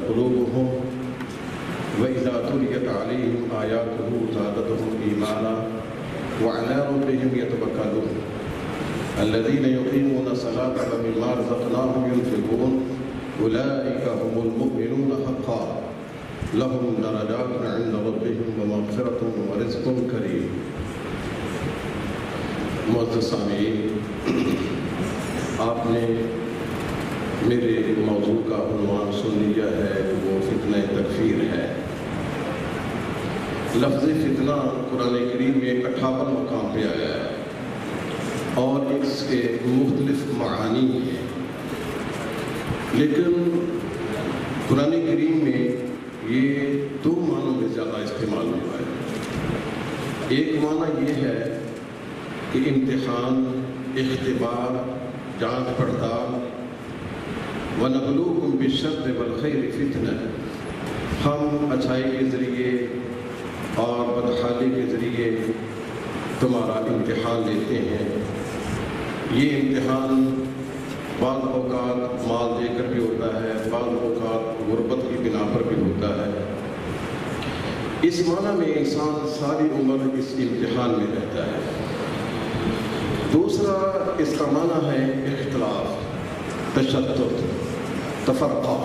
قلوبهم وإذا تليت عليهم آياته زادتهم إيمانا وعلى ربهم يتوكلون الذين يقيمون الصلاة ومما رزقناهم ينفقون أولئك هم المؤمنون حقا لهم درجات عند ربهم ومغفرة ورزق كريم۔ معزز سامعین، آپ نے میرے موضوع کا عنوان سن لیا ہے، وہ فتنہ تکفیر ہے۔ لفظ فتنہ قرآن کریم میں 58 مقام پہ آیا ہے اور اس کے مختلف معانی ہیں، لیکن قرآن کریم میں یہ 2 معنوں میں زیادہ استعمال ہوا ہے۔ ایک معنی یہ ہے کہ امتحان، اختبار، جانچ پڑتال، وَنَبْلُوكُمْ بِالشَّرِّ وَالْخَيْرِ فِتْنَةً، ہم اچھائی کے ذریعے اور بدحالی کے ذریعے تمہارا امتحان لیتے ہیں۔ یہ امتحان بعض اوقات مال دے کر بھی ہوتا ہے، بعض اوقات غربت کی بنا پر بھی ہوتا ہے۔ اس معنی میں انسان ساری عمر اس امتحان میں رہتا ہے۔ دوسرا اس کا معنی ہے اختلاف، تشدد، تفرقہ،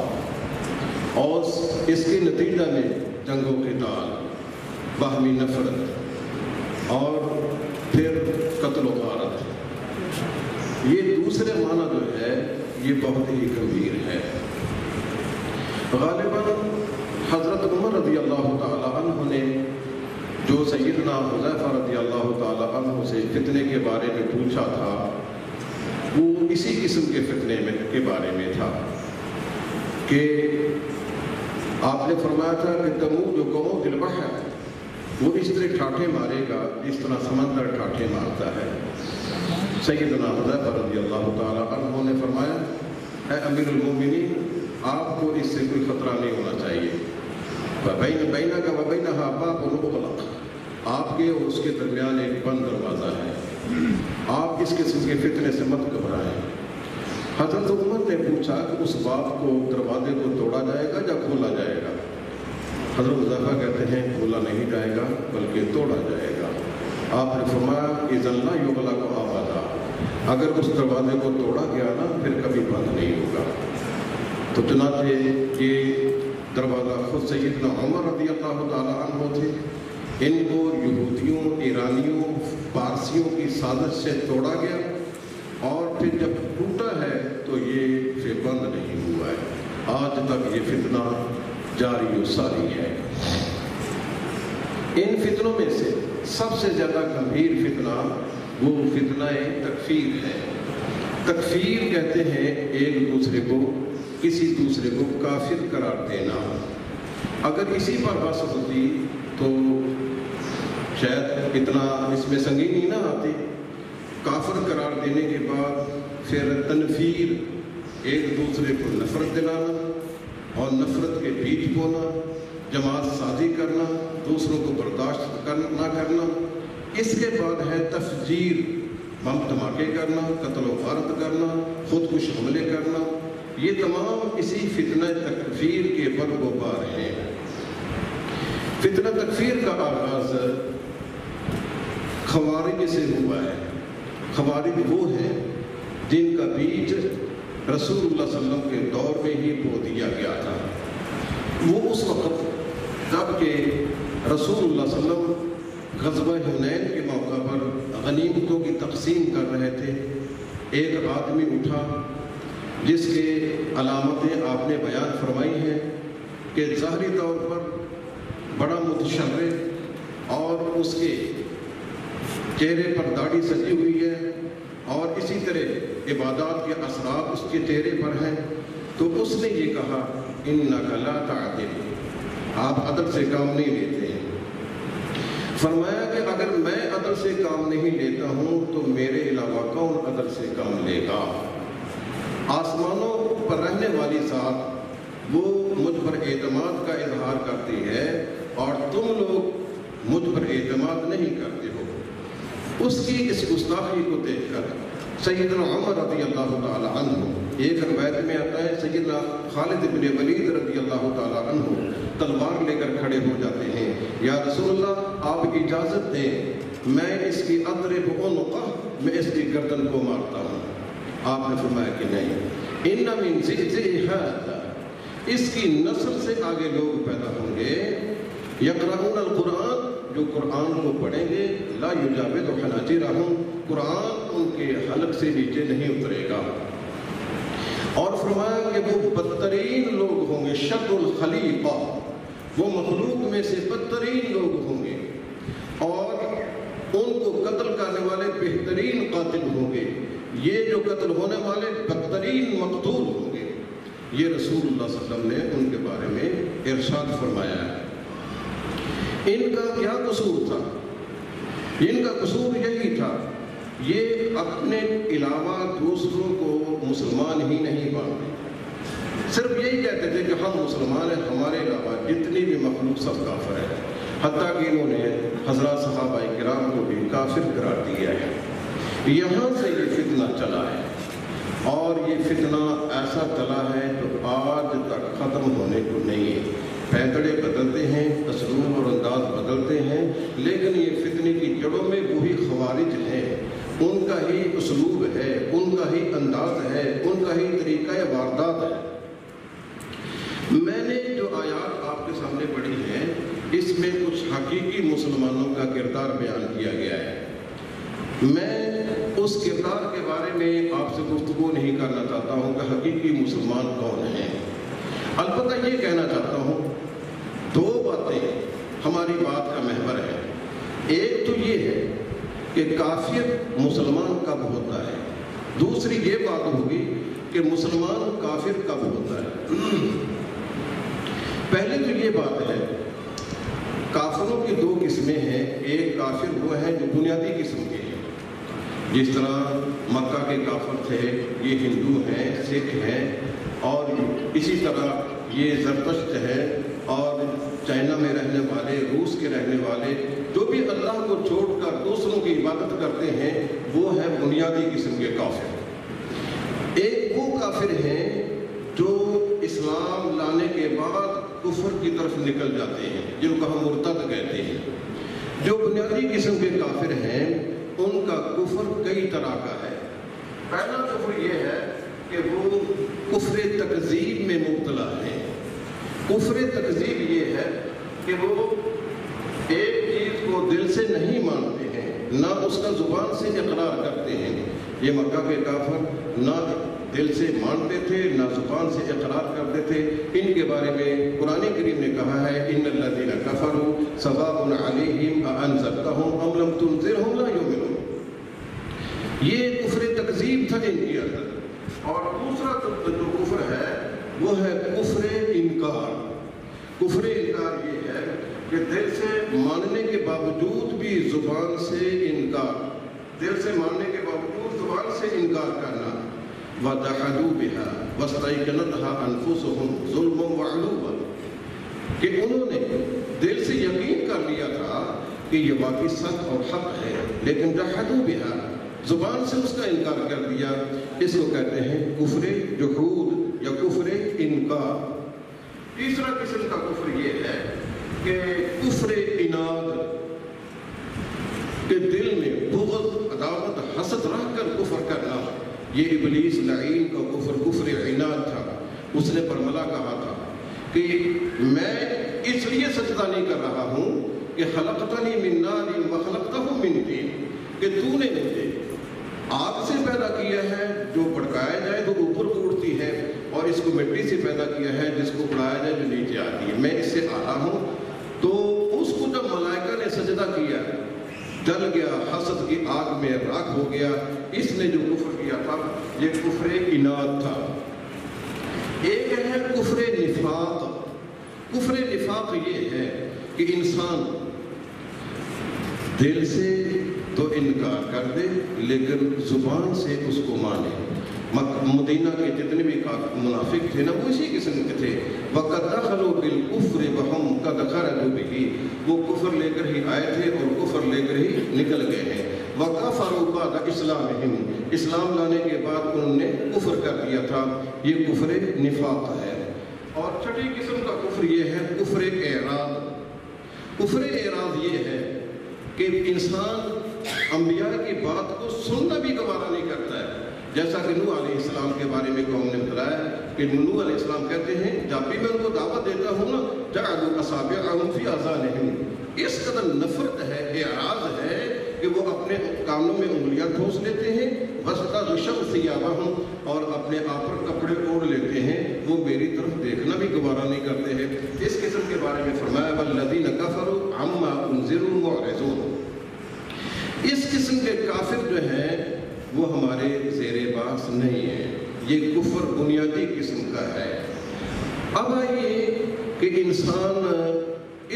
اور اس کے نتیجہ میں جنگ و قتال، باہمی نفرت اور پھر قتل و غارت۔ یہ دوسرے معنی جو ہے یہ بہت ہی گمبھیر ہے۔ غالباً حضرت عمر رضی اللہ تعالی عنہ نے جو سیدنا حذیفہ رضی اللہ تعالی عنہ سے فتنے کے بارے میں پوچھا تھا، وہ اسی قسم کے فتنے کے بارے میں تھا کہ آپ نے فرمایا تھا کہ تمود جو قوم البحر، وہ اس طرح ٹھاٹھے مارے گا جس طرح سمندر ٹھاٹھے مارتا ہے۔ سیدنا حذیفہ رضی اللہ تعالی عنہ نے فرمایا، اے امیر المومنین، آپ کو اس سے کوئی خطرہ نہیں ہونا چاہیے۔ بینک و بینہا باب مغلق، آپ کے اور اس کے درمیان ایک بند دروازہ ہے، آپ اس قسم کے فتنے سے مت گھبرائیں۔ حضرت عمر نے پوچھا کہ اس باب کو، دروازے کو توڑا جائے گا یا کھولا جائے گا؟ حضرت حذیفہ کہتے ہیں کھولا نہیں جائے گا بلکہ توڑا جائے گا۔ آپ نے فرمایا اذا لا یغلق ابدا، اگر اس دروازے کو توڑا گیا نا پھر کبھی بند نہیں ہوگا۔ تو چنانچہ یہ دروازہ خود سیدنا عمر رضی اللہ تعالی عنہ تھے، ان کو یہودیوں، ایرانیوں، پارسیوں کی سازش سے توڑا گیا، اور پھر جب ٹوٹا ہے تو یہ پھر بند نہیں ہوا ہے۔ آج تک یہ فتنہ جاری و ساری ہے۔ ان فتنوں میں سے سب سے زیادہ گمبھیر فتنہ وہ فتنہ تکفیر ہے۔ تکفیر کہتے ہیں ایک دوسرے کو، کسی دوسرے کو کافر قرار دینا۔ اگر اسی پر بحث ہوتی تو شاید اتنا اس میں سنگینی نہ آتی۔ کافر قرار دینے کے بعد پھر تنفیر، ایک دوسرے کو نفرت دلانا اور نفرت کے بیج بونا، جماعت سازی کرنا، دوسروں کو برداشت نہ کرنا۔ اس کے بعد ہے تفجیر، بم دھماکے کرنا، قتل و غارت کرنا، خودکش حملے کرنا۔ یہ تمام اسی فتنہ تکفیر کے پر غبار ہیں۔ فتنہ تکفیر کا آغاز خوارج سے ہوا ہے۔ خوارج وہ ہیں جن کا بیج رسول اللہ صلی اللہ علیہ وسلم کے دور میں ہی بو دیا گیا تھا۔ وہ اس وقت جب کہ رسول اللہ صلی اللہ علیہ وسلم غزوہ حنین کے موقع پر غنیمتوں کی تقسیم کر رہے تھے، ایک آدمی اٹھا جس کے علامتیں آپ نے بیان فرمائی ہیں کہ ظاہری طور پر بڑا متشرع اور اس کے چہرے پر داڑھی سجی ہوئی ہے اور اسی طرح عبادات کے اثرات اس کے چہرے پر ہیں، تو اس نے یہ کہا انک لا تعدل، آپ عدل سے کام نہیں لیتے ہیں۔ فرمایا کہ اگر میں عدل سے کام نہیں لیتا ہوں تو میرے علاوہ کون عدل سے کام لے گا؟ آسمانوں پر رہنے والی ذات وہ مجھ پر اعتماد کا اظہار کرتی ہے اور تم لوگ مجھ پر اعتماد نہیں کرتے ہو۔ اس کی اس گستاخی کو دیکھ کر سیدنا عمر رضی اللہ تعالی عنہ ایک روایت میں آتا ہے سیدنا خالد بن ولید رضی اللہ تعالیٰ عنہ تلوار لے کر کھڑے ہو جاتے ہیں، یا رسول اللہ آپ اجازت دیں میں اس کی اضرب عنقہ، میں اس کی گردن کو مارتا ہوں۔ آپ نے فرمایا کہ نہیں، ان من ذئ ھذا، اس کی نسل سے آگے لوگ پیدا ہوں گے، یقرؤون القرآن، جو قرآن کو پڑھیں گے، لا یجاوز حناجرہم، قرآن ان کے حلق سے نیچے نہیں اترے گا، اور فرمایا کہ وہ بدترین لوگ ہوں گے، شر الخلیقہ، وہ مخلوق میں سے بدترین لوگ ہوں گے، اور ان کو قتل کرنے والے بہترین قاتل ہوں گے، یہ جو قتل ہونے والے بدترین مقتول ہوں گے۔ یہ رسول اللہ صلی اللہ علیہ وسلم نے ان کے بارے میں ارشاد فرمایا ہے۔ ان کا کیا قصور تھا؟ ان کا قصور یہی تھا، یہ اپنے علاوہ دوسروں کو مسلمان ہی نہیں مانتے، صرف یہی کہتے تھے کہ ہم مسلمان ہیں، ہمارے علاوہ جتنی بھی مخلوق سب کافر ہے، حتیٰ کہ انہوں نے حضرات صحابہ کرام کو بھی کافر قرار دیا ہے۔ یہاں سے یہ فتنہ چلا ہے، اور یہ فتنہ ایسا چلا ہے جو آج تک ختم ہونے کو نہیں ہے۔ پھیتڑے بدلتے ہیں، اسلوب اور انداز بدلتے ہیں، لیکن یہ فتنے کی جڑوں میں وہی خوارج ہیں، ان کا ہی اسلوب ہے، ان کا ہی انداز ہے، ان کا ہی طریقہ واردات ہے۔ میں نے جو آیات آپ کے سامنے پڑھی ہیں، اس میں کچھ حقیقی مسلمانوں کا کردار بیان کیا گیا ہے۔ میں اس کردار کے بارے میں آپ سے گفتگو نہیں کرنا چاہتا ہوں کہ حقیقی مسلمان کون ہیں، البتہ یہ کہنا چاہتا ہوں دو باتیں ہماری بات کا محور ہے۔ ایک تو یہ ہے کہ کافر مسلمان کب ہوتا ہے، دوسری یہ بات ہوگی کہ مسلمان کافر کب ہوتا ہے۔ پہلے تو یہ بات ہے، کافروں کی دو قسمیں ہیں، ایک کافر وہ ہیں جو بنیادی قسم کے ہیں، جس طرح مکہ کے کافر تھے، یہ ہندو ہیں، سکھ ہیں، اور اسی طرح یہ زرتشت ہے، اور چائنا میں رہنے والے، روس کے رہنے والے، جو بھی اللہ کو چھوڑ کر دوسروں کی عبادت کرتے ہیں، وہ ہے بنیادی قسم کے کافر۔ ایک وہ کافر ہیں جو اسلام لانے کے بعد کفر کی طرف نکل جاتے ہیں، جن کو ہم مرتد کہتے ہیں۔ جو بنیادی قسم کے کافر ہیں ان کا کفر کئی طرح کا ہے۔ پہلا کفر یہ ہے کہ وہ کفر تکذیب میں مبتلا ہیں۔ کفر تکذیب یہ ہے کہ وہ ایک چیز کو دل سے نہیں مانتے ہیں، نہ اس کا زبان سے اقرار کرتے ہیں۔ یہ مکہ کے کافر نہ دل سے مانتے تھے، نہ زبان سے اقرار کرتے تھے۔ ان کے بارے میں قرآن کریم نے کہا ہے ان الذین کفروا سواء علیہم اانذرتہم ام لم تنذرہم لا یؤمنون۔ یہ کفر تکذیب تھا ان کے اندر۔ اور دوسرا جو کفر ہے وہ ہے کفر انکار۔ کفر انکار یہ ہے کہ دل سے ماننے کے باوجود بھی زبان سے انکار، دل سے ماننے کے باوجود زبان سے انکار کرنا۔ وَجَحَدُوا بِهَا وَاسْتَيْقَنَتْهَا أَنفُسُهُمْ ظُلْمًا وَعُلُوًّا، کہ انہوں نے دل سے یقین کر لیا تھا کہ یہ واقعی سچ اور حق ہے، لیکن جحدوا بها، زبان سے اس کا انکار کر دیا۔ اس کو کہتے ہیں کفر جحود یا کفر انکار۔ تیسرا قسم کا کفر یہ ہے کہ کفر عناد، کہ دل میں بغض، عداوت، حسد رکھ کر کفر کرنا۔ یہ ابلیس لعین کا کفر کفر عناد تھا۔ اس نے برملا کہا تھا کہ میں اس لیے سجدہ نہیں کر رہا ہوں کہ خلقتنی من نار وخلقتہ من طین، کہ تو نے مجھے آگ سے پیدا کیا ہے جو بھڑکایا جائے تو اوپر اڑتی ہے، اور اس کو مٹی سے پیدا کیا ہے جس کو اڑایا جائے جو نیچے آتی ہے، میں اس سے آتا ہوں۔ تو اس کو جب ملائکہ نے سجدہ کیا جل گیا، حسد کی آگ میں راکھ ہو گیا۔ اس نے جو کفر کیا تھا یہ کفر عناد تھا۔ ایک ہے کفر نفاق۔ کفر نفاق یہ ہے کہ انسان دل سے تو انکار کر دے لیکن زبان سے اس کو مانے۔ مدینہ کے جتنے بھی منافق تھے نا وہ اسی قسم کے تھے۔ وَقَدْ دَخَلُوا بِالْكُفْرِ وَهُمْ قَدْ خَرَجُوا بِهِ، وہ کفر لے کر ہی آئے تھے اور کفر لے کر ہی نکل گئے ہیں۔ وَكَفَرُوا بَعْدَ إِسْلَامِهِمْ، اسلام لانے کے بعد انہوں نے کفر کر دیا تھا، یہ کفر نفاق ہے۔ اور چھٹی قسم کا کفر یہ ہے کفر اعراض۔ کفر اعراض یہ ہے کہ انسان انبیاء کی بات کو سننا بھی گوارا نہیں کرتا ہے، جیسا کہ نوح علیہ السلام کے بارے میں قوم نے بتلایا کہ نوح علیہ السلام کہتے ہیں جب بھی میں ان کو دعوت دیتا ہوں نا جعلوا اصابعهم فی آذانہم، اس قدر نفرت ہے، اعراض ہے کہ وہ اپنے کانوں میں انگلیاں ٹھوس لیتے ہیں، وَاسْتَغْشَوْا ثِيَابَهُمْ، اور اپنے آپ پر کپڑے اوڑھ لیتے ہیں، وہ میری طرف دیکھنا بھی گوارا نہیں کرتے ہیں۔ اس قسم کے بارے میں فرمایا وَالَّذِينَ كَفَرُوا عَمَّا أُنذِرُوا مُعْرِضُونَ۔ اس قسم کے کافر جو ہیں وہ ہمارے زیر باس نہیں ہیں، یہ کفر بنیادی قسم کا ہے۔ اب آئیے کہ انسان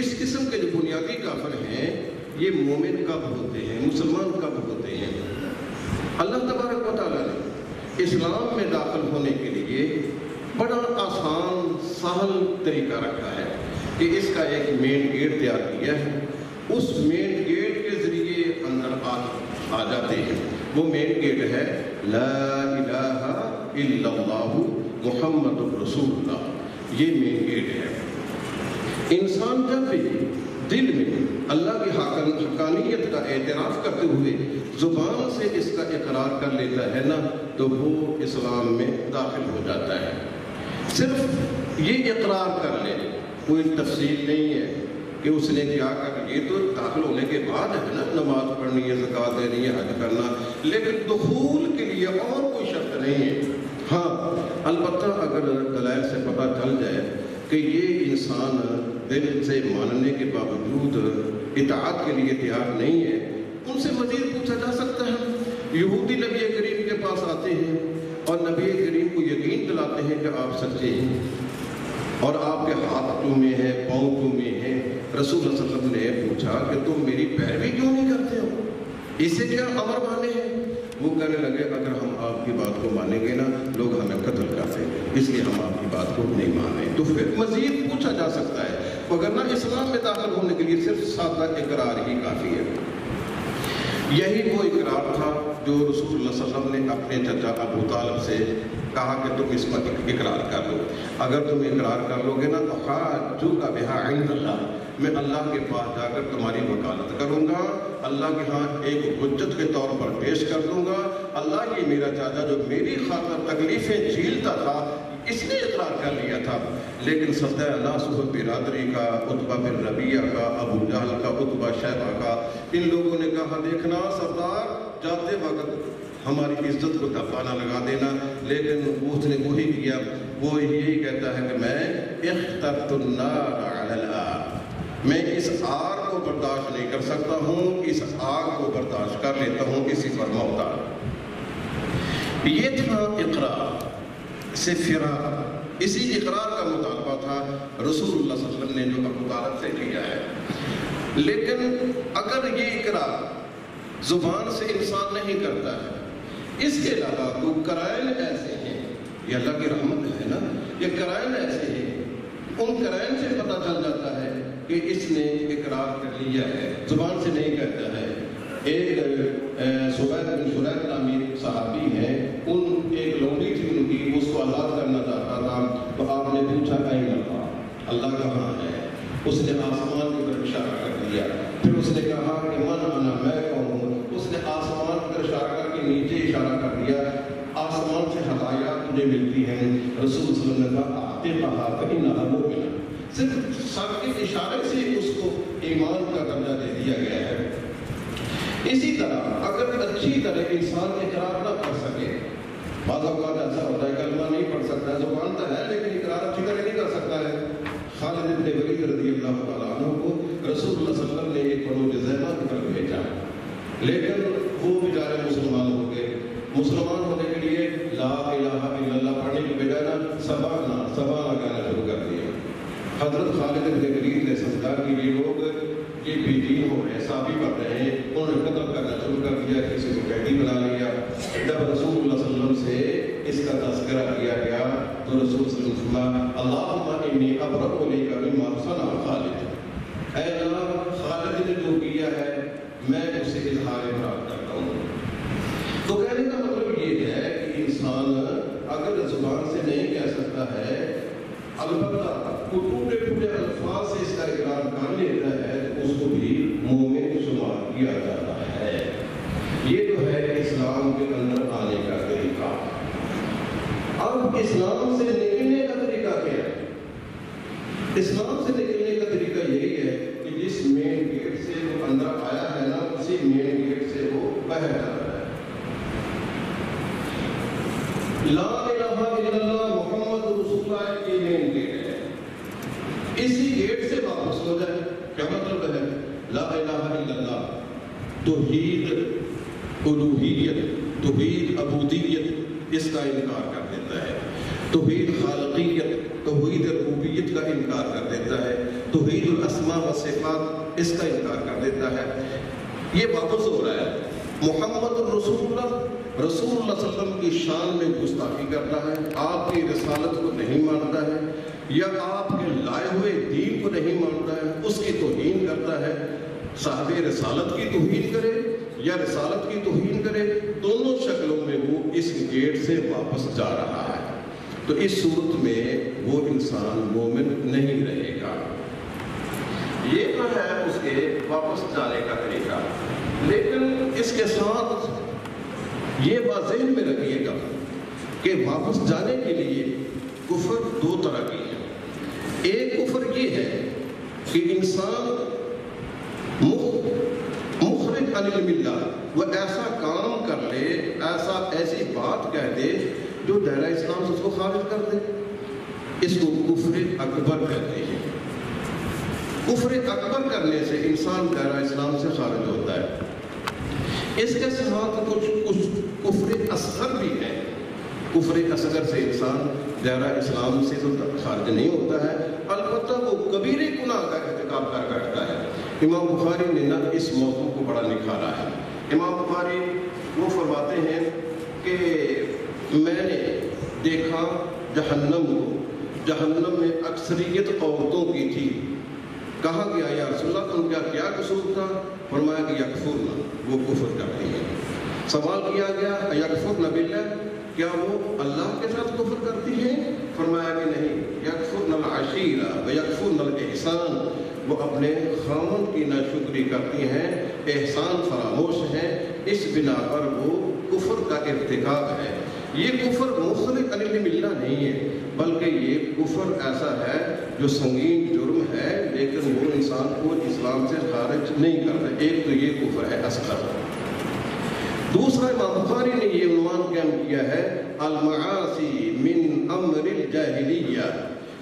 اس قسم کے جو بنیادی کافر ہیں یہ مومن کب ہوتے ہیں، مسلمان کب ہوتے ہیں؟ اللہ تبارک و تعالیٰ نے اسلام میں داخل ہونے کے لیے بڑا آسان سہل طریقہ رکھا ہے کہ اس کا ایک مین گیٹ تیار کیا ہے، اس مین گیٹ کے ذریعے اندر آ جاتے ہیں۔ وہ مین گیٹ ہے لا الہ الا اللہ محمد رسول اللہ، یہ مین گیٹ ہے۔ انسان جب بھی دل میں اللہ کی حقانیت کا اعتراف کرتے ہوئے زبان سے اس کا اقرار کر لیتا ہے نا تو وہ اسلام میں داخل ہو جاتا ہے۔ صرف یہ اقرار کر لے، کوئی تفصیل نہیں ہے کہ اس نے کیا کر، یہ تو داخل ہونے کے بعد ہے نا، نماز پڑھنی ہے، زکوٰۃ دینی ہے، حج کرنا، لیکن دخول کے لیے اور کوئی شرط نہیں ہے۔ ہاں البتہ اگر دلائل سے پتہ چل جائے کہ یہ انسان دل سے ماننے کے باوجود اطاعت کے لیے تیار نہیں ہے، ان سے مزید پوچھا جا سکتا ہے۔ یہودی نبی کریم کے پاس آتے ہیں اور نبی کریم کو یقین دلاتے ہیں کہ آپ سچے ہیں اور آپ کے ہاتھ چومے ہیں، پاؤں چومے ہیں۔ رسول اللہ صلی اللہ علیہ وسلم نے پوچھا کہ تم میری پیروی کیوں نہیں کرتے ہو، اسے کیا امر مانے ہیں؟ وہ کہنے لگے اگر ہم آپ کی بات کو مانیں گے نا لوگ ہمیں قتل کر دیں گے، اس لیے ہم آپ کی بات کو نہیں مانیں۔ تو پھر مزید پوچھا جا سکتا ہے، وگرنہ اسلام میں داخل ہونے کے لیے صرف سادہ اقرار ہی کافی ہے۔ یہی وہ اقرار تھا جو رسول اللہ صلی اللہ علیہ وسلم نے اپنے چچا ابو طالب سے کہا کہ تم اس پر اقرار کر لو، اگر تم اقرار کر لو گے نا احاجوک بہا عند اللہ، میں اللہ کے پاس جا کر تمہاری وکالت کروں گا، اللہ کے ہاں ایک حجت کے طور پر پیش کر دوں گا۔ اللہ یہ میرا چاچا جو میری خاطر تکلیفیں جھیلتا تھا اس نے اقرار کر لیا تھا، لیکن سطح اللہ صحب برادری کا، عتبہ بن ربیعہ کا، ابو جہل کا، عتبہ شیبہ کا، ان لوگوں نے کہا دیکھنا سردار جاتے وقت ہماری عزت کو دفعہ نہ لگا دینا، لیکن اس نے وہی کیا، وہ یہی کہتا ہے کہ میں اخترت النار علی الآر، میں اس آگ کو برداشت نہیں کر سکتا ہوں، اس آگ کو برداشت کر لیتا ہوں، اسی پر موتا۔ یہ تھا اقرار سے فرار، اسی اقرار کا مطالبہ تھا رسول اللہ صلی اللہ علیہ وسلم نے جو ابو طالب سے کیا ہے۔ لیکن اگر یہ اقرار زبان سے انسان نہیں کرتا ہے، اس کے علاوہ تو قرائن ایسے ہیں، یہ اللہ کی رحمت ہے نا، یہ قرائن ایسے ہیں، ان قرائن سے پتہ چل جاتا ہے کہ اس نے اقرار کر لیا ہے، زبان سے نہیں کہتا ہے۔ ایک سوید بن سوید نامی صحابی ہیں، ان ایک لونڈی تھی ان کی، اس کو آزاد کرنا چاہتا تھا، تو آپ نے پوچھا این اللہ، اللہ کہاں ہے؟ اس نے آسمان کی طرف اشارہ کر دیا، پھر اس نے کہا کہ من انا، میں کون ہوں؟ اس نے آسمان کی طرف اشارہ کر کے نیچے اشارہ کر دیا، آسمان سے ہدایات تجھے ملتی ہیں۔ رسول صلی اللہ علیہ وسلم نے کہا اعتقها فإنها مؤمنہ، صرف سر کے اشارے سے اس کو ایمان کا درجہ دے دیا گیا ہے۔ اسی طرح اگر اچھی طرح انسان اقرار نہ کر سکے، بعض اوقات ایسا ہوتا ہے کلمہ نہیں پڑھ سکتا ہے، زبان تو ہے لیکن اقرار اچھی طرح نہیں کر سکتا ہے۔ خالد بن ولید رضی اللہ تعالیٰ عنہ کو رسول اللہ صلی اللہ علیہ وسلم نے ایک بنو جذیمہ کی طرف بھیجا، لیکن وہ بیچارے مسلمان ہو گئے۔ مسلمان ہونے کے لیے لا الہ الا اللہ پڑھنے کی بجائے نا سبحان کہنا شروع کر دیا۔ حضرت خالد بن ولید نے سمجھا کہ یہ لوگ یہ بے دین ہو رہے ہیں، صحابی پڑھ رہے ہیں، انہوں نے قتل کرنا شروع کر دیا، کسی کو قیدی بنا لیا۔ جب رسول اللہ صلی اللہ علیہ وسلم سے اس کا تذکرہ کیا گیا تو رسول صلی اللہ علیہ وسلم فرمایا اللہم انی ابرأ الیک مما صنع خالد، اے اللہ خالد نے جو کیا ہے میں اسے اظہار برات کرتا ہوں۔ تو کہنے کا مطلب یہ ہے کہ انسان اگر زبان سے نہیں کہہ سکتا ہے، البتہ ٹوٹے ٹوٹے الفاظ سے اس کا اقرار کر لیتا ہے تو اس کو بھی مومن شمار کیا جاتا ہے۔ یہ جو ہے اسلام کے اندر آنے کا طریقہ۔ اب اسلام سے نکلنے کا طریقہ کیا ہے؟ اسلام سے نکلنے کا طریقہ یہی ہے کہ جس مین گیٹ سے وہ اندر آیا ہے نا، اسی مین گیٹ سے وہ باہر جا رہا ہے۔ لا الہ الا اللہ محمد رسول اللہ یہ مین گیٹ ہے، اسی گیٹ سے واپس ہو جائے۔ کیا مطلب ہے؟ لا الہ الا اللہ، توحید الوہیت، توحید عبودیت، اس کا انکار کر دیتا ہے۔ توحید خالقیت، توحید ربوبیت کا انکار کر دیتا ہے۔ توحید الاسماء و صفات، اس کا انکار کر دیتا ہے۔ یہ واپس ہو رہا ہے۔ محمد رسول اللہ، رسول اللہ صلی اللہ علیہ وسلم کی شان میں گستاخی کرتا ہے، آپ کی رسالت کو نہیں مانتا ہے، یا آپ کے لائے ہوئے دین کو نہیں مانتا ہے، اس کی توہین کرتا ہے۔ صاحب رسالت کی توہین کرے یا رسالت کی توہین کرے، دونوں شکلوں میں وہ اس گیٹ سے واپس جا رہا ہے۔ تو اس صورت میں وہ انسان مومن نہیں رہے گا۔ یہ تو ہے اس کے واپس جانے کا طریقہ۔ لیکن اس کے ساتھ یہ بات ذہن میں رکھیے گا کہ واپس جانے کے لیے کفر دو طرح کی ہے۔ ایک کفر یہ ہے کہ انسان مخرج عن الملت، وہ ایسا کام کر لے، ایسی بات کہہ دے جو دائرہ اسلام سے اس کو خارج کر دے، اس کو کفر اکبر کہتے ہیں۔ کفر اکبر کرنے سے انسان دائرہ اسلام سے خارج ہوتا ہے۔ اس کے ساتھ کچھ کفر اصغر بھی ہے۔ کفر اصغر سے انسان دائرہ اسلام سے تو خارج نہیں ہوتا ہے، البتہ وہ کبیرے گناہ کا ارتکاب کر بیٹھتا ہے۔ امام بخاری نے نہ اس موضوع کو بڑا نکھارا ہے۔ امام بخاری وہ فرماتے ہیں کہ میں نے دیکھا جہنم کو، جہنم میں اکثریت عورتوں کی تھی۔ کہا گیا یا رسول اللہ ان کا کیا قصور تھا؟ فرمایا کہ یکفرن، وہ کفر کرتی ہیں۔ سوال کیا گیا یکفرن باللہ، کیا وہ اللہ کے ساتھ کفر کرتی ہیں؟ فرمایا کہ نہیں، یکفرن العشیرہ و یکفرن الاحسان، وہ اپنے خامن کی ناشکری کرتی ہیں، احسان فراموش ہیں، اس بنا پر وہ کفر کا ارتکاب ہے۔ یہ کفر مخرج عن الملت نہیں ہے، بلکہ یہ کفر ایسا ہے جو سنگین جرم ہے، لیکن وہ انسان کو اسلام سے خارج نہیں کرتا۔ ایک تو یہ کفر ہے اصغر۔ دوسرا امام بخاری نے یہ عنوان قائم کیا ہے المعاصی من امر الجاہلیہ،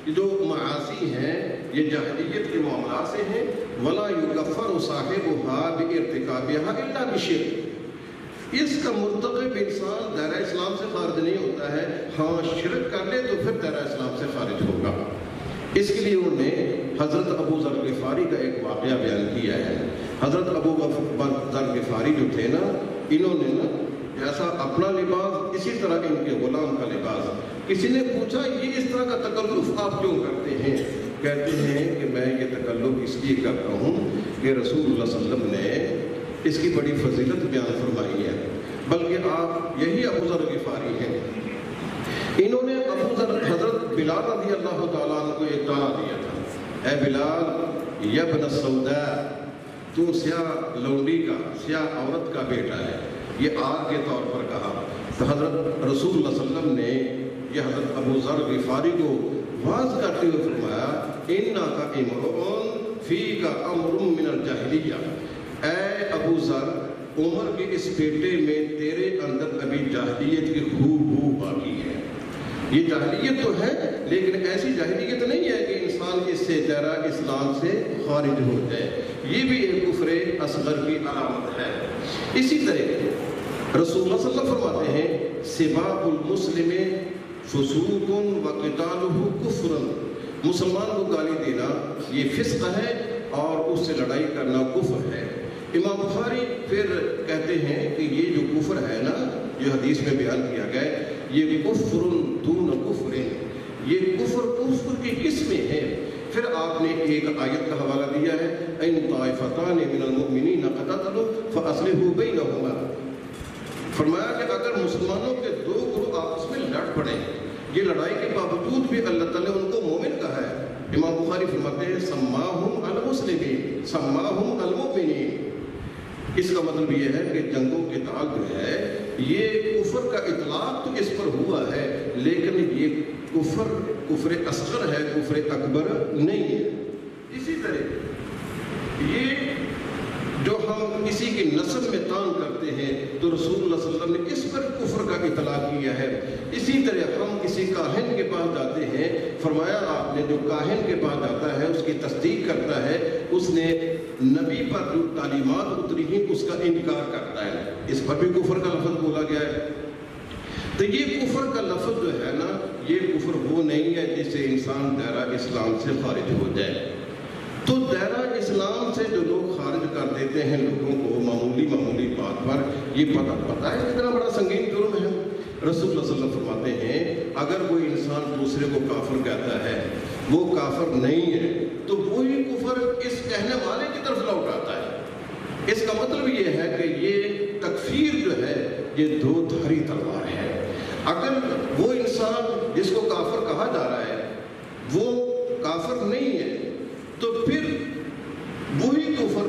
جو معاصی ہیں یہ جاہلیت کے معاملات سے ہیں، ولا یکفر صاحبها بارتکابها الا بشرک، اس کا مرتکب انسان دائرہ اسلام سے خارج نہیں ہوتا ہے، ہاں شرک کر لے تو پھر دائرہ اسلام سے خارج ہوگا۔ اس کے لیے انہوں نے حضرت ابو ذر غفاری کا ایک واقعہ بیان کیا ہے۔ حضرت ابو ذر غفاری جو تھے نا، انہوں نے نا جیسا اپنا لباس اسی طرح ان کے غلام کا لباس۔ کسی نے پوچھا یہ اس طرح کا تکلف آپ کیوں کرتے ہیں؟ کہتے ہیں کہ میں یہ تکلف اس لیے کرتا ہوں کہ رسول اللہ صلی اللہ علیہ وسلم نے اس کی بڑی فضیلت بیان فرمائی ہے، بلکہ آپ یہی ابو ذر غفاری ہیں۔ انہوں نے ابو ذر حضرت بلال رضی اللہ تعالیٰ عنہ کو ایک تانا دیا تھا، اے بلال یا ابن السوداء، تو سیاہ لونڈی کا، سیاہ عورت کا بیٹا ہے، یہ آگ کے طور پر کہا۔ تو حضرت رسول اللہ صلی اللہ علیہ وسلم نے یہ حضرت ابو ذر غفاری کو واضح کرتے ہوئے فرمایا اِنَّا کا امرؤن فِيكَ امر من الجاہلیہ، اے ابو ذر عمر کے اس بیٹے میں تیرے اندر ابھی جاہلیت کی خوشبو باقی ہے۔ یہ جاہلیت تو ہے لیکن ایسی جاہلیت نہیں ہے کہ انسان اس سے دائرہ اسلام سے خارج ہو جائے، یہ بھی ایک کفر اصغر کی علامت ہے۔ اسی طرح رسول اللہ صلی اللہ علیہ وسلم فرماتے ہیں سباب المسلم فسوق وقتالہ کفر، مسلمان کو گالی دینا یہ فسق ہے اور اس سے لڑائی کرنا کفر ہے۔ امام بخاری پھر کہتے ہیں کہ یہ جو کفر ہے نا، یہ حدیث میں بیان کیا گیا ہے، یہ کفر دون کفر، یہ کفر کی قسمیں ہیں۔ پھر آپ نے ایک آیت کا حوالہ دیا ہے ان طائفتان من المؤمنین اقتتلوا فاصلحوا بینہما، فرمایا کہ اگر اگر مسلمانوں کے دو گروہ آپس میں لڑ پڑے، یہ لڑائی کے باوجود بھی اللہ تعالیٰ نے ان کو مومن کہا ہے۔ امام بخاری فرماتے ہیں سماہم المسلمین سماہم المؤمنین۔ اس کا مطلب یہ ہے کہ جنگوں کے تعلق جو ہے یہ کفر کا اطلاق تو اس پر ہوا ہے، لیکن یہ کفر اصغر ہے، کفر اکبر نہیں ہے۔ اسی طرح یہ جو ہم کسی کی نسب میں تان کرتے ہیں تو رسول اللہ صلی اللہ علیہ وسلم نے اس پر کفر کا اطلاق کیا ہے۔ اسی طرح ہم کسی کاہن کے پاس جاتے ہیں، فرمایا آپ نے جو کاہن کے پاس جاتا ہے اس کی تصدیق کرتا ہے، اس نے نبی پر جو تعلیمات اتری ہیں اس کا انکار کرتا ہے، اس پر بھی کفر کا لفظ بولا گیا ہے۔ تو یہ کفر کا لفظ جو ہے نا، یہ کفر وہ نہیں ہے جس سے انسان دائرہ اسلام سے خارج ہو جائے۔ تو دائرہ اسلام سے جو لوگ خارج کر دیتے ہیں لوگوں کو معمولی بات پر، یہ پتہ ہے کتنا بڑا سنگین جرم ہے۔ رسول اللہ صلی اللہ علیہ وسلم فرماتے ہیں اگر کوئی انسان دوسرے کو کافر کہتا ہے، وہ کافر نہیں ہے، تو وہی کفر اس کہنے والے کی طرف لوٹاتا ہے۔ اس کا مطلب یہ ہے کہ یہ تکفیر جو ہے یہ دو دھاری تلوار ہے۔ اگر وہ انسان جس کو کافر کہا جا رہا ہے وہ کافر نہیں ہے تو پھر وہی کفر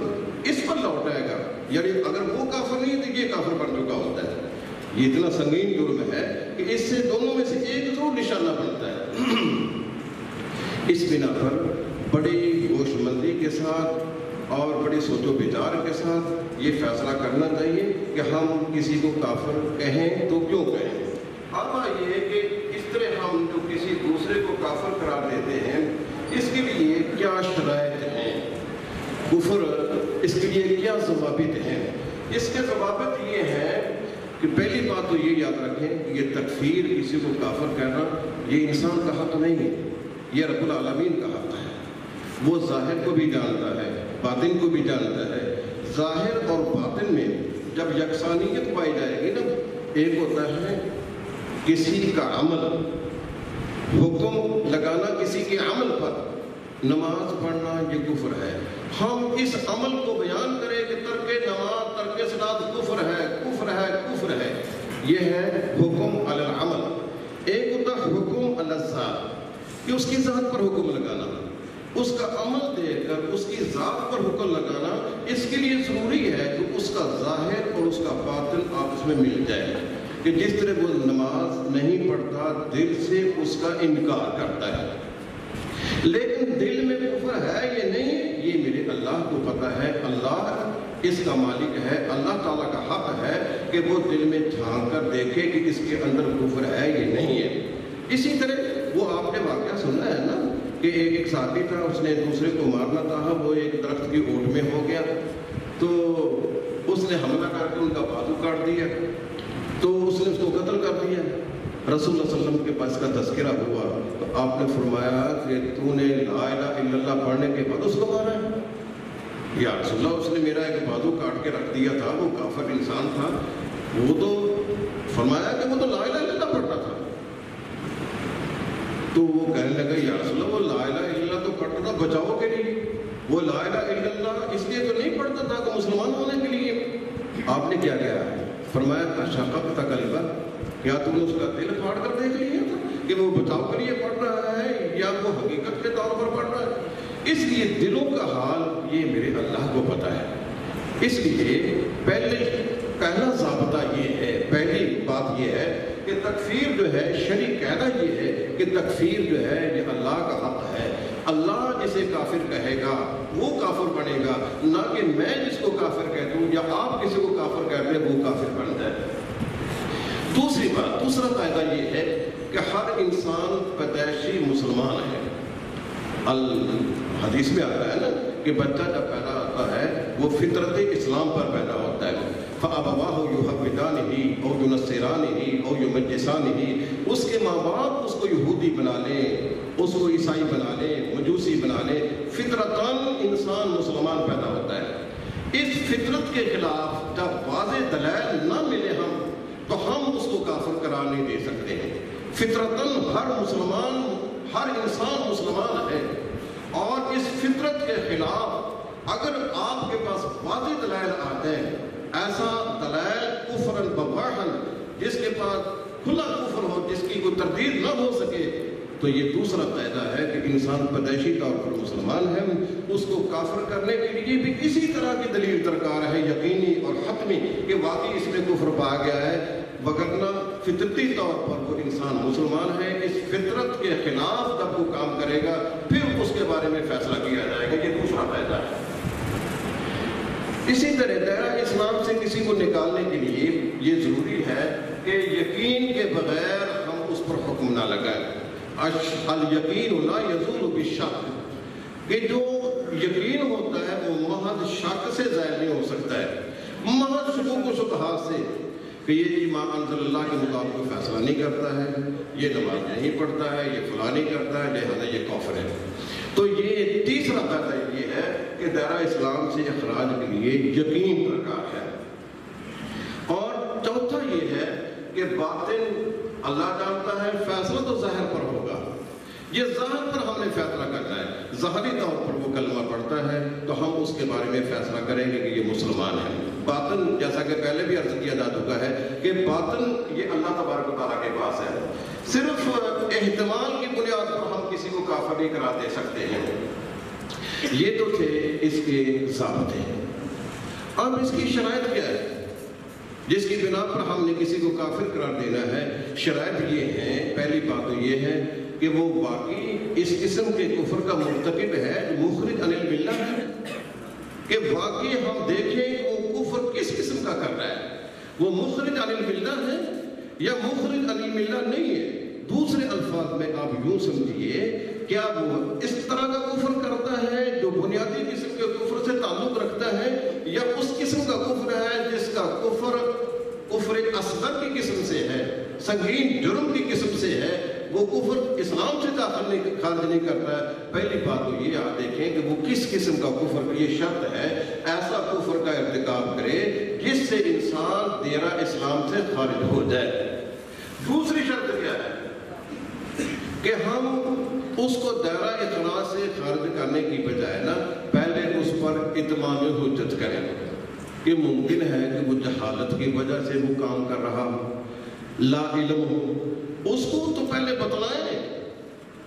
اس پر لوٹ آئے گا، یعنی اگر وہ کافر نہیں ہے تو یہ کافر بن چکا ہوتا ہے۔ یہ اتنا سنگین جرم ہے کہ اس سے دونوں میں سے ایک ضرور نشانہ بنتا ہے۔ اس بنا پر بڑی ہوش مندی کے ساتھ اور بڑی سوچ و بچار کے ساتھ یہ فیصلہ کرنا چاہیے کہ ہم کسی کو کافر کہیں تو کیوں کہیں۔ اب یہ ہے کہ اس طرح ہم جو کسی دوسرے کو کافر قرار دیتے ہیں اس کے لیے کیا شرائط ہیں، کفر اس کے لیے کیا ضوابط ہیں۔ اس کے ضوابط یہ ہیں کہ پہلی بات تو یہ یاد رکھیں کہ یہ تکفیر، کسی کو کافر کہنا، یہ انسان کا حق نہیں ہے، یہ رب العالمین کا حق ہے۔ وہ ظاہر کو بھی جانتا ہے، باطن کو بھی جانتا ہے۔ ظاہر اور باطن میں جب یکسانیت پائی جائے گی نا، ایک ہوتا ہے کسی کا عمل، حکم لگانا کسی کے عمل پر، نماز پڑھنا یہ کفر ہے۔ ہم اس عمل کو بیان کریں کہ ترک نماز، ترک صلاۃ کفر ہے، کفر ہے، کفر ہے، یہ ہے حکم علی العمل۔ ایک ہوتا ہے حکم علی الذات، کہ اس کی ذات پر حکم لگانا، اس کا عمل دیکھ کر اس کی ذات پر حکم لگانا، اس کے لیے ضروری ہے کہ اس کا ظاہر اور اس کا باطن آپس میں مل جائے، کہ جس طرح وہ نماز نہیں پڑھتا دل سے اس کا انکار کرتا ہے، لیکن دل میں کفر ہے یہ نہیں، یہ میرے اللہ کو پتہ ہے، اللہ اس کا مالک ہے، اللہ تعالیٰ کا حق ہے کہ وہ دل میں جھانک کر دیکھے کہ اس کے اندر کفر ہے یہ نہیں ہے۔ اسی طرح وہ آپ نے واقعہ سنا ہے نا کہ ایک صحابی تھا، اس نے دوسرے کو مارنا تھا، وہ ایک درخت کی اوٹ میں ہو گیا تو اس نے حملہ کر کے ان کا بازو کاٹ دیا، تو اس نے اس کو قتل کر دیا۔ رسول اللہ صلی اللہ علیہ وسلم کے پاس کا تذکرہ ہوا تو آپ نے فرمایا کہ تو نے لا الہ الا اللہ پڑھنے کے بعد اس کو مارا ہے؟ یا رسول اللہ اس نے میرا ایک بازو کاٹ کے رکھ دیا تھا، وہ کافر انسان تھا، وہ تو فرمایا کہ وہ تو لا الہ الا اللہ پڑھتا تھا۔ تو وہ کہنے لگا یا رسول اللہ وہ لا الہ الا اللہ تو پڑھتا تھا بچاؤ کے لیے، وہ لا الہ الا اللہ اس لیے تو نہیں پڑھتا تھا کہ مسلمان ہونے کے لیے۔ آپ نے کیا کیا ہے؟ فرمایا اشققت قلبہ، کیا تم نے اس کا دل پھاڑ کر دیکھ لیا تھا کہ وہ بچاؤ کے لیے پڑھ رہا ہے یا وہ حقیقت کے طور پر پڑھ رہا ہے؟ اس لیے دلوں کا حال یہ میرے اللہ کو پتہ ہے۔ اس لیے پہلا ضابطہ یہ ہے، پہلی بات یہ ہے کہ تکفیر جو ہے شرعی قاعدہ یہ ہے کہ تکفیر جو ہے یہ اللہ کا حق ہے۔ اللہ جسے کافر کہے گا وہ کافر بنے گا، نہ کہ میں جس کو کافر کہہ دوں یا آپ کسی کو کافر کہتے ہیں وہ کافر بن جائے۔ دوسری بات، دوسرا قاعدہ یہ ہے کہ ہر انسان پیدائشی مسلمان ہے۔ حدیث میں آتا ہے نا کہ بچہ جب پیدا ہوتا ہے وہ فطرت اسلام پر پیدا ہوتا ہے، فَأَبَوَاهُ يُحَوِّدَانِهِ أَوْ يُنَصِّرَانِهِ أَوْ يُمَجِّسَانِهِ، اس کے ماں باپ اس کو یہودی بنا لیں، اس کو عیسائی بنا لیں، مجوسی بنا لیں، فطرتاً انسان مسلمان پیدا ہوتا ہے۔ اس فطرت کے خلاف جب واضح دلائل نہ ملے تو ہم اس کو کافر قرار نہیں دے سکتے ہیں۔ فطرتاً ہر انسان مسلمان ہے، اور اس فطرت کے خلاف اگر آپ کے پاس واضح دلائل آتے ہیں، ایسا دلائل کفراً بواحاً جس کے پاس کھلا کفر ہو، جس کی کوئی تردید نہ ہو سکے، تو یہ دوسرا قاعدہ ہے کہ انسان پیدائشی طور پر مسلمان ہے، اس کو کافر کرنے کے لیے بھی اسی طرح کی دلیل درکار ہے، یقینی اور حتمی، کہ واقعی اس میں کفر پا گیا ہے، وگرنہ فطرتی طور پر وہ انسان مسلمان ہے۔ اس فطرت کے خلاف جب وہ کام کرے گا پھر اس کے بارے میں فیصلہ کیا جائے گا، یہ دوسرا قاعدہ ہے۔ اسی طرح دائرہ اسلام سے کسی کو نکالنے کے لیے یہ ضروری ہے کہ یقین کے بغیر ہم اس پر حکم نہ لگائیں۔ الیقین لا یزول بالشک، کہ جو یقین ہوتا ہے وہ محض شک سے ظاہر نہیں ہو سکتا ہے، محض شکوک و شبہات سے، کہ یہ جی ما انزل اللہ کے مطابق فیصلہ نہیں کرتا ہے، یہ نماز نہیں پڑھتا ہے، یہ فلاں نہیں کرتا ہے، لہذا یہ کافر ہے۔ تو یہ تیسرا قاعدہ یہ ہے کہ دائرہ اسلام سے اخراج کے لیے یقین درکار ہے۔ اور چوتھا یہ ہے کہ باطن اللہ جانتا ہے، فیصلہ تو ظاہر پر ہوگا، یہ ظاہر پر ہم نے فیصلہ کرنا ہے۔ ظاہری طور پر وہ کلمہ پڑھتا ہے تو ہم اس کے بارے میں فیصلہ کریں گے کہ یہ مسلمان ہے۔ باطن جیسا کہ پہلے بھی عرض کیا جا چکا ہے کہ باطن یہ اللہ تبارک و تعالیٰ کے پاس ہے، صرف احتمال کی بنیاد پر ہم کسی کو کافر نہیں کرا دے سکتے ہیں۔ یہ تو تھے اس کے ضابطے۔ اب اس کی شرائط کیا ہے جس کی بنا پر ہم نے کسی کو کافر قرار دینا ہے؟ شرائط یہ ہیں، پہلی بات تو یہ ہے کہ وہ واقعی اس قسم کے کفر کا مرتکب ہے جو مخرج عن الملہ ہے، کہ واقعی ہم دیکھیں وہ کفر کس قسم کا کر رہا ہے، وہ مخرج عن الملہ ہے یا مخرج عن الملہ نہیں ہے۔ دوسرے الفاظ میں آپ یوں سمجھیے، کیا وہ اس طرح کا کفر کرتا ہے جو بنیادی قسم کے کفر سے تعلق رکھتا ہے، یا اس قسم کا کفر ہے جس کا کفر اصغر کی قسم سے ہے، سنگین جرم کی قسم سے ہے، وہ کفر اسلام سے خارج نہیں کرتا ہے۔ پہلی بات تو یہ آپ دیکھیں کہ وہ کس قسم کا کفر، یہ شرط ہے ایسا کفر کا ارتکاب کرے جس سے انسان دائرہ اسلام سے خارج ہو جائے۔ دوسری شرط کیا ہے کہ ہم اس کو دائرہ اخراج سے خارج کرنے کی بجائے نا پہلے اس پر اتمام حجت کریں کہ ممکن ہے کہ وہ جہالت کی وجہ سے وہ کام کر رہا ہو، لا علم ہو، اس کو تو پہلے بتلائیں،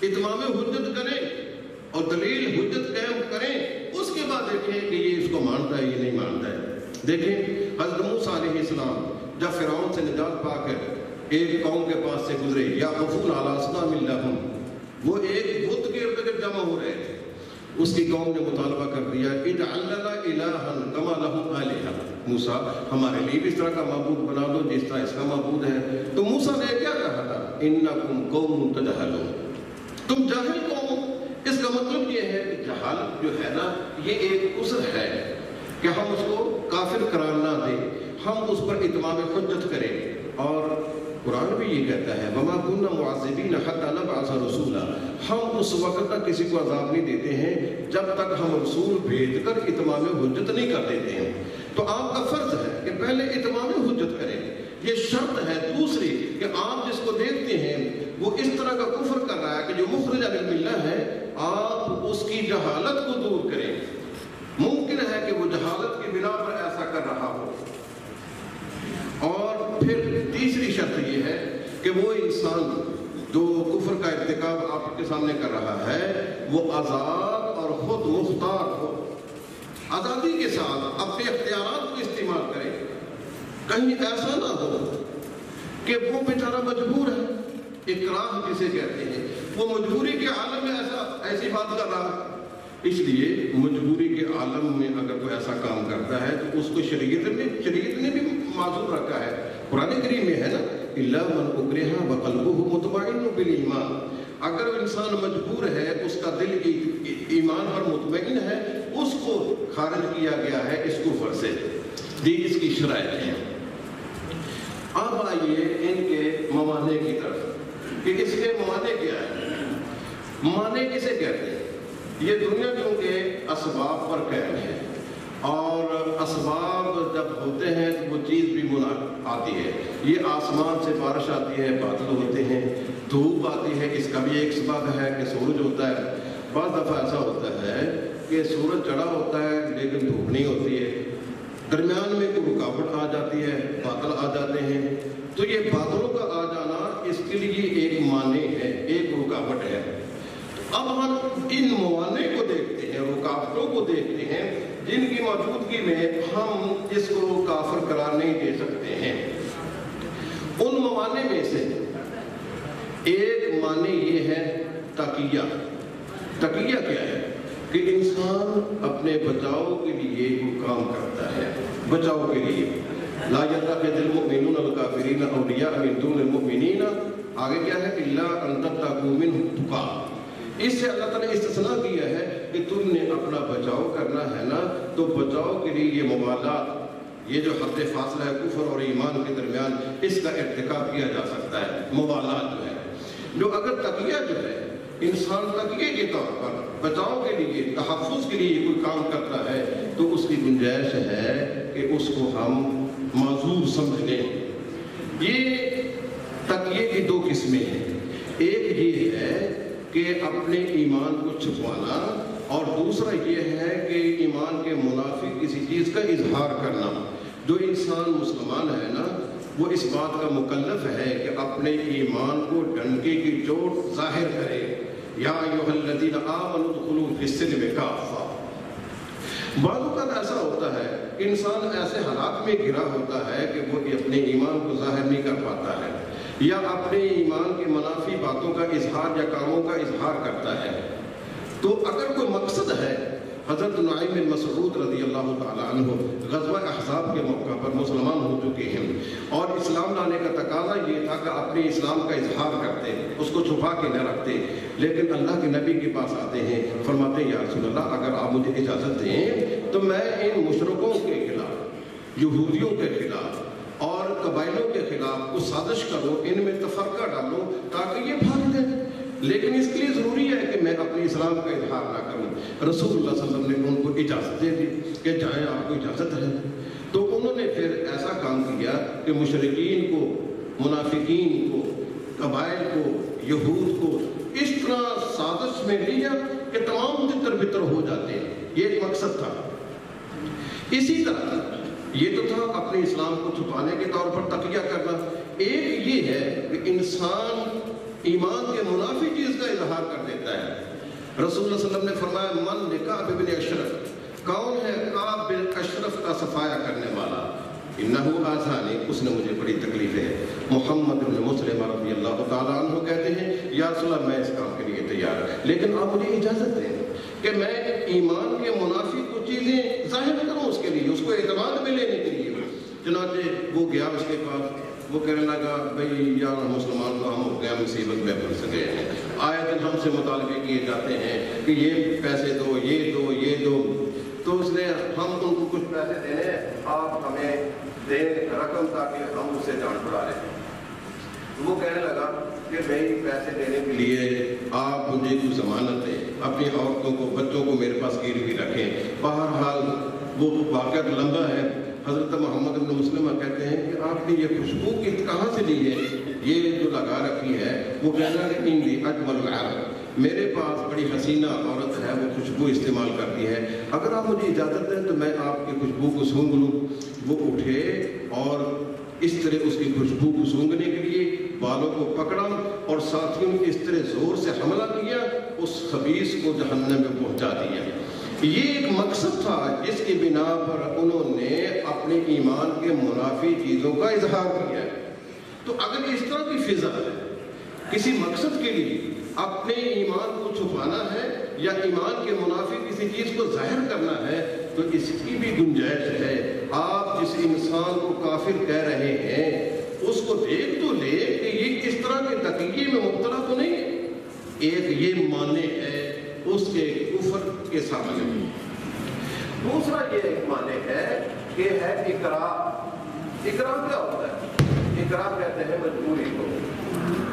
اتمام حجت کریں اور دلیل حجت قائم کریں، اس کے بعد دیکھیں کہ یہ اس کو مانتا ہے یہ نہیں مانتا ہے۔ دیکھیں حضرت موسیٰ علیہ السلام جب فرعون سے نجات پا کر ایک قوم کے پاس سے گزرے، یا غفون علی اصنام لہم، وہ ایک بت کے ارد گرد جمع ہو رہے تھے، اس کی قوم نے مطالبہ کر دیا اجعل لنا الہا کما لہم آلہہ، موسیٰ ہمارے لیے بھی اس طرح کا معبود بنا دو جس طرح اس کا معبود ہے۔ تو موسیٰ نے کیا کہا تھا؟ انکم قوم تجہلون، تم جاہل قوم۔ اس کا مطلب یہ ہے کہ جہالت جو ہے نا یہ ایک عذر ہے کہ ہم اس کو کافر قرار نہ دیں، ہم اس پر اتمام حجت کریں۔ اور قرآن بھی یہ کہتا ہے وَمَا كُنَّا مُعَذِّبِينَ حَتَّى نَبْعَثَ رَسُولًا، ہم اس وقت تک کسی کو عذاب نہیں دیتے ہیں جب تک ہم رسول بھیج کر اتمام حجت نہیں کر دیتے ہیں۔ تو آپ کا فرض ہے کہ پہلے اتمام حجت کریں، یہ شرط ہے۔ دوسری کہ آپ جس کو دیکھتے ہیں وہ اس طرح کا کفر کر رہا ہے کہ جو مخرج عن الملہ ہے، آپ اس کی جہالت کو دور کریں۔ ممکن ہے کہ وہ جہالت کی بنا پر ایسا کر رہا ہو۔ اور پھر تیسری شرط یہ ہے کہ وہ انسان جو کفر کا ارتکاب آپ کے سامنے کر رہا ہے وہ آزاد اور خود مختار ہو، آزادی کے ساتھ اپنے اختیارات کو استعمال کرے۔ کہیں ایسا نہ ہو کہ وہ بیچارہ مجبور ہے، اکراہ جسے کہتے ہیں، وہ مجبوری کے عالم میں ایسی بات کر رہا۔ اس لیے مجبوری کے عالم میں اگر کوئی ایسا کام کرتا ہے تو اس کو شریعت نے بھی معذور رکھا ہے۔ قرآن کریم میں ہے نا الا من اکرہ وقلبہ مطمئن بالایمان، اگر انسان مجبور ہے اس کا دل ایمان پر مطمئن ہے، اس کو خارج کیا گیا ہے اس کفر سے۔ دی اس کی شرائط ہے۔ اب آئیے ان کے موانع کی طرف کہ اس کے موانع کیا ہے۔ موانع کسے کہتے ہیں؟ یہ دنیا چونکہ اسباب پر قائم ہے، اور اسباب جب ہوتے ہیں تو وہ چیز بھی آتی ہے۔ یہ آسمان سے بارش آتی ہے، بادل ہوتے ہیں، دھوپ آتی ہے، اس کا بھی ایک سبب ہے کہ سورج ہوتا ہے۔ بعض دفعہ ایسا ہوتا ہے کہ سورج چڑھا ہوتا ہے لیکن دھوپ نہیں ہوتی ہے، درمیان میں کوئی رکاوٹ آ جاتی ہے، بادل آ جاتے ہیں، تو یہ بادلوں کا آ جانا اس کے لیے ایک مانع ہے، ایک رکاوٹ ہے۔ اب ہم ان موانع کو دیکھتے ہیں، رکاوٹوں کو دیکھتے ہیں جن کی موجودگی میں ہم اس کو کافر قرار نہیں دے سکتے ہیں۔ ان موانع میں سے ایک معنی یہ ہے تقیہ۔ تقیہ کیا ہے؟ کہ انسان اپنے بچاؤ کے لیے کوئی کام کرتا ہے، بچاؤ کے لیے۔ لا يتخذ المؤمنون الكافرین اولیاء من دون المؤمنین، آگے کیا ہے؟ الا ان تتقوا منهم تقاۃ۔ اس سے اللہ تعالیٰ نے استثناء کیا ہے کہ تم نے اپنا بچاؤ کرنا ہے نا، تو بچاؤ کے لیے یہ موالات، یہ جو حد فاصلہ ہے کفر اور ایمان کے درمیان، اس کا ارتکاب کیا جا سکتا ہے، موالات جو ہے۔ جو اگر تقیہ جو ہے، انسان تقیہ کے طور پر بچاؤ کے لیے، تحفظ کے لیے کوئی کام کرتا ہے، تو اس کی گنجائش ہے کہ اس کو ہم معذور سمجھ لیں۔ یہ تقیہ کی دو قسمیں ہیں، ایک یہ ہے کہ اپنے ایمان کو چھپانا، اور دوسرا یہ ہے کہ ایمان کے منافق کسی چیز کا اظہار کرنا۔ جو انسان مسلمان ہے نا، وہ اس بات کا مکلف ہے کہ اپنے ایمان کو ڈنکے کی چوٹ ظاہر کرے۔ یا ایھا الذین آمنوا ادخلوا فی السلم کافہ۔ بعض اوقات ایسا ہوتا ہے، انسان ایسے حالات میں گھرا ہوتا ہے کہ وہ اپنے ایمان کو ظاہر نہیں کر پاتا ہے، یا اپنے ایمان کے منافی باتوں کا اظہار یا کاموں کا اظہار کرتا ہے۔ تو اگر کوئی مقصد ہے، حضرت نعیم بن مسعود رضی اللہ تعالیٰ عنہ غزوہ احزاب کے موقع پر مسلمان ہو چکے ہیں، اور اسلام لانے کا تقاضا یہ تھا کہ اپنے اسلام کا اظہار کرتے، اس کو چھپا کے نہ رکھتے۔ لیکن اللہ کے نبی کے پاس آتے ہیں، فرماتے ہیں یا رسول اللہ اگر آپ مجھے اجازت دیں تو میں ان مشرکوں کے خلاف، یہودیوں کے خلاف اور قبائلوں کے خلاف کچھ سازش کروں، ان میں تفرقہ ڈالوں تاکہ یہ بھاگ جائیں، لیکن اس کے لیے ضروری ہے کہ میں اپنے اسلام کا اظہار نہ کروں۔ رسول اللہ صلی اللہ علیہ وسلم نے ان کو اجازت دے دی کہ جائیں، آپ کو اجازت ہے۔ تو انہوں نے پھر ایسا کام کیا کہ مشرکین کو، منافقین کو، قبائل کو، یہود کو اس طرح سازش میں لیا کہ تمام تتر بتر ہو جاتے ہیں۔ یہ ایک مقصد تھا۔ اسی طرح یہ تو تھا اپنے اسلام کو چھپانے کے طور پر تقیہ کرنا۔ ایک یہ ہے کہ انسان ایمان کے منافی چیز کا اظہار کر دیتا ہے۔ رسول اللہ صلی اللہ علیہ وسلم نے فرمایا من لکعب بن اشرف، کون ہے کعب بن اشرف کا صفایا کرنے والا؟ انہو آزانی، اس نے مجھے بڑی تکلیف ہے۔ محمد بن مسلم رضی اللہ تعالیٰ عنہ کہتے ہیں یا رسول اللہ میں اس کام کے لیے تیار ہے، لیکن آپ مجھے اجازت دیں کہ میں ایمان کے منافی کچھ چیزیں ظاہر کروں اس کے لیے، اس کو اعتماد میں لینے کے لیے۔ چنانچہ وہ گیا اس کے پاس، وہ کہنے لگا بھئی یار مسلمان تو ہم ہو گئے، مصیبت میں پھنس گئے ہیں، آئے دن ہم سے مطالبے کیے جاتے ہیں کہ یہ پیسے دو، یہ دو، یہ دو۔ تو اس نے ہم ان کو کچھ پیسے دینے ہیں، آپ ہمیں دیں رقم تاکہ ہم اس سے جان چھڑا لیں۔ وہ کہنے لگا کہ بھئی پیسے دینے کے لیے آپ مجھے کچھ ضمانت دیں، اپنی عورتوں کو، بچوں کو میرے پاس گروی رکھیں۔ بہرحال وہ واقعہ لمبا ہے۔ حضرت محمد بن مسلمہ کہتے ہیں کہ آپ نے یہ خوشبو کہاں سے لی ہے، یہ جو لگا رکھی ہے؟ وہ کہنا کہ اندی اجمل العرب، میرے پاس بڑی حسینہ عورت ہے، وہ خوشبو استعمال کرتی ہے، اگر آپ مجھے اجازت دیں تو میں آپ کی خوشبو کو سونگ لوں۔ وہ اٹھے اور اس طرح اس کی خوشبو کو سونگنے کے لیے بالوں کو پکڑا اور ساتھیوں نے اس طرح زور سے حملہ کیا، اس خبیث کو جہنم میں پہنچا دیا۔ یہ ایک مقصد تھا جس کی بنا پر انہوں نے اپنے ایمان کے منافی چیزوں کا اظہار کیا ہے۔ تو اگر اس طرح کی فضا ہے، کسی مقصد کے لیے اپنے ایمان کو چھپانا ہے یا ایمان کے منافی کسی چیز کو ظاہر کرنا ہے، تو اس کی بھی گنجائش ہے۔ آپ جس انسان کو کافر کہہ رہے ہیں اس کو دیکھ تو لے کہ یہ اس طرح کے تقیے میں مبتلا تو نہیں ہے۔ ایک یہ معنی ہے اس کے کفر کے سامنے۔ دوسرا یہ ایک معنی ہے کہ ہے اکراہ۔ اکراہ کیا ہوتا ہے؟ اکراہ کہتے ہیں مجبوری کو۔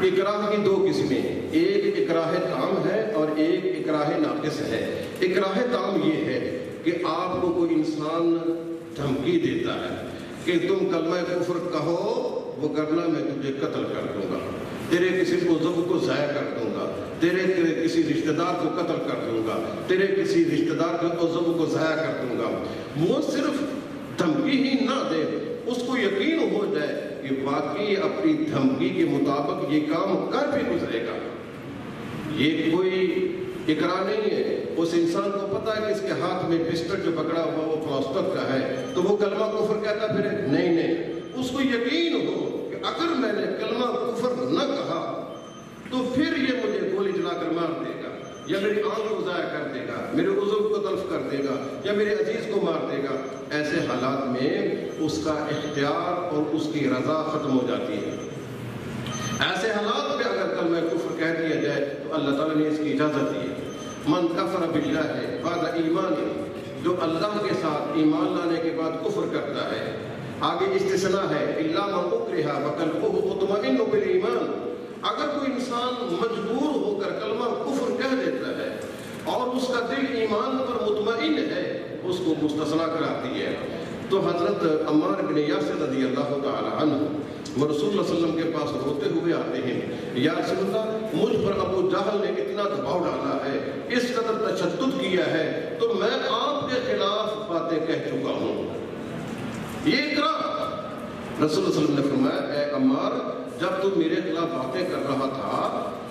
اکراہ کی دو قسمیں ہیں، ایک اکراہ تام ہے اور ایک اکراہ ناقص ہے۔ اکراہ تام یہ ہے کہ آپ کو کوئی انسان دھمکی دیتا ہے کہ تم کلمہ کفر کہو وگرنہ میں تجھے قتل کر دوں گا، تیرے کسی عضو کو ضائع کر دوں گا، تیرے کسی رشتہ دار کو قتل کر دوں گا، تیرے کسی رشتہ دار کے عضو کو ضائع کر دوں گا۔ وہ صرف دھمکی ہی نہ دے، اس کو یقین ہو جائے کہ واقعی اپنی دھمکی کے مطابق یہ کام کر بھی گزرے گا. یہ کوئی اقرار نہیں ہے. اس انسان کو پتا ہے کہ اس کے ہاتھ میں پسٹل جو پکڑا ہوا وہ فلاسٹک کا ہے تو وہ کلمہ کفر کہتا پھر نہیں. اس کو یقین ہو کہ اگر میں نے کلمہ کفر نہ کہا تو پھر یہ مجھے گولی چلا کر مار دے گا, یا میری آنکھ کو ضائع کر دے گا, میرے عضو کو تلف کر دے گا, یا میرے عزیز کو مار دے گا. ایسے حالات میں اس کا اختیار اور اس کی رضا ختم ہو جاتی ہے. ایسے حالات میں اگر کلمہ کفر کہہ دیا جائے تو اللہ تعالیٰ نے اس کی اجازت دی ہے. من کفر باللہ بعد ایمان, جو اللہ کے ساتھ ایمان لانے کے بعد کفر کرتا ہے. آگے استثناء ہے الا من اکرہ وقلبہ مطمئن بالایمان. اگر کوئی انسان مجبور ہو کر کلمہ کفر کہہ دیتا ہے اور اس کا دل ایمان پر مطمئن ہے, اس کو مستثنیٰ کراتی ہے. تو حضرت عمار بن یاسر رضی اللہ تعالی عنہ وہ رسول اللہ صلی اللہ علیہ وسلم کے پاس روتے ہوئے آتے ہیں, یا رسول اللہ مجھ پر ابو جہل نے اتنا دباؤ ڈالا ہے, اس قدر تشدد کیا ہے, تو میں آپ کے خلاف باتیں کہہ چکا ہوں. یہ اقرار. رسول اللہ صلی اللہ علیہ وسلم نے فرمایا اے عمار, جب تو میرے خلاف باتیں کر رہا تھا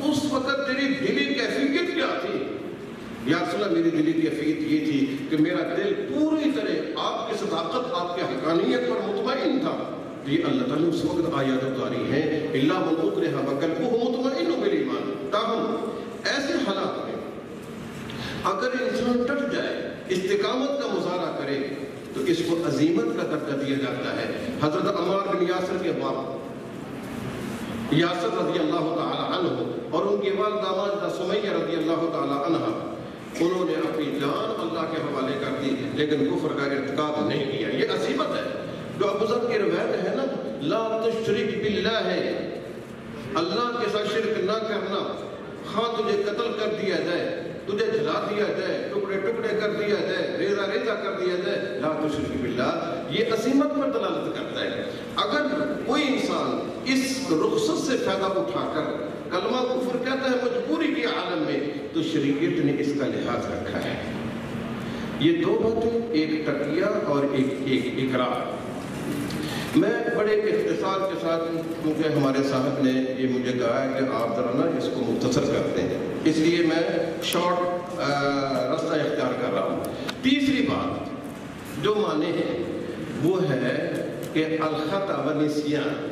اس وقت تیری دلی کیفیت کیا تھی؟ یا رسول اللہ میری دلی کیفیت یہ تھی کہ میرا دل پوری طرح آپ کی صداقت, آپ کی حقانیت پر مطمئن تھا. یہ اللہ تعالیٰ اس وقت آیات اتاری ہیں الا من اکرہ وقلبہ مطمئن بالایمان. تاہم ایسے حالات میں اگر انسان ڈٹ جائے, استقامت کا مظاہرہ کرے, تو اس کو عزیمت کا درجہ دیا جاتا ہے. حضرت عمار بن یاسر کے باپ یاسر رضی اللہ تعالی عنہ اور ان کی والدہ ماجدہ سمیہ رضی اللہ تعالی عنہ, انہوں نے اپنی جان اللہ کے حوالے کر دی لیکن کفر کا ارتکاب نہیں کیا. یہ عصیبت ہے. جو ابو ذر کی روایت ہے نا, لا تشرک باللہ, اللہ کے ساتھ شرک نہ کرنا. خواہ تجھے قتل کر دیا جائے, تجھے جلا دیا جائے, ٹکڑے ٹکڑے کر دیا جائے, ریزہ ریزہ کر دیا جائے, لا تشرک باللہ, یہ عصیمت پر دلالت کرتا ہے. اگر کوئی انسان اس رخصت سے فائدہ اٹھا کر کلمہ کفر کہتا ہے مجبوری کے عالم میں, تو شریعت نے اس کا لحاظ رکھا ہے. یہ دو باتیں, ایک تقیہ اور ایک اقرار. میں بڑے اختصار کے ساتھ, کیونکہ ہمارے صاحب نے یہ مجھے کہا ہے کہ آپ ذرا نا اس کو مختصر کرتے ہیں, اس لیے میں شارٹ راستہ اختیار کر رہا ہوں. تیسری بات جو معنی ہے وہ ہے کہ الخطأ والنسیان,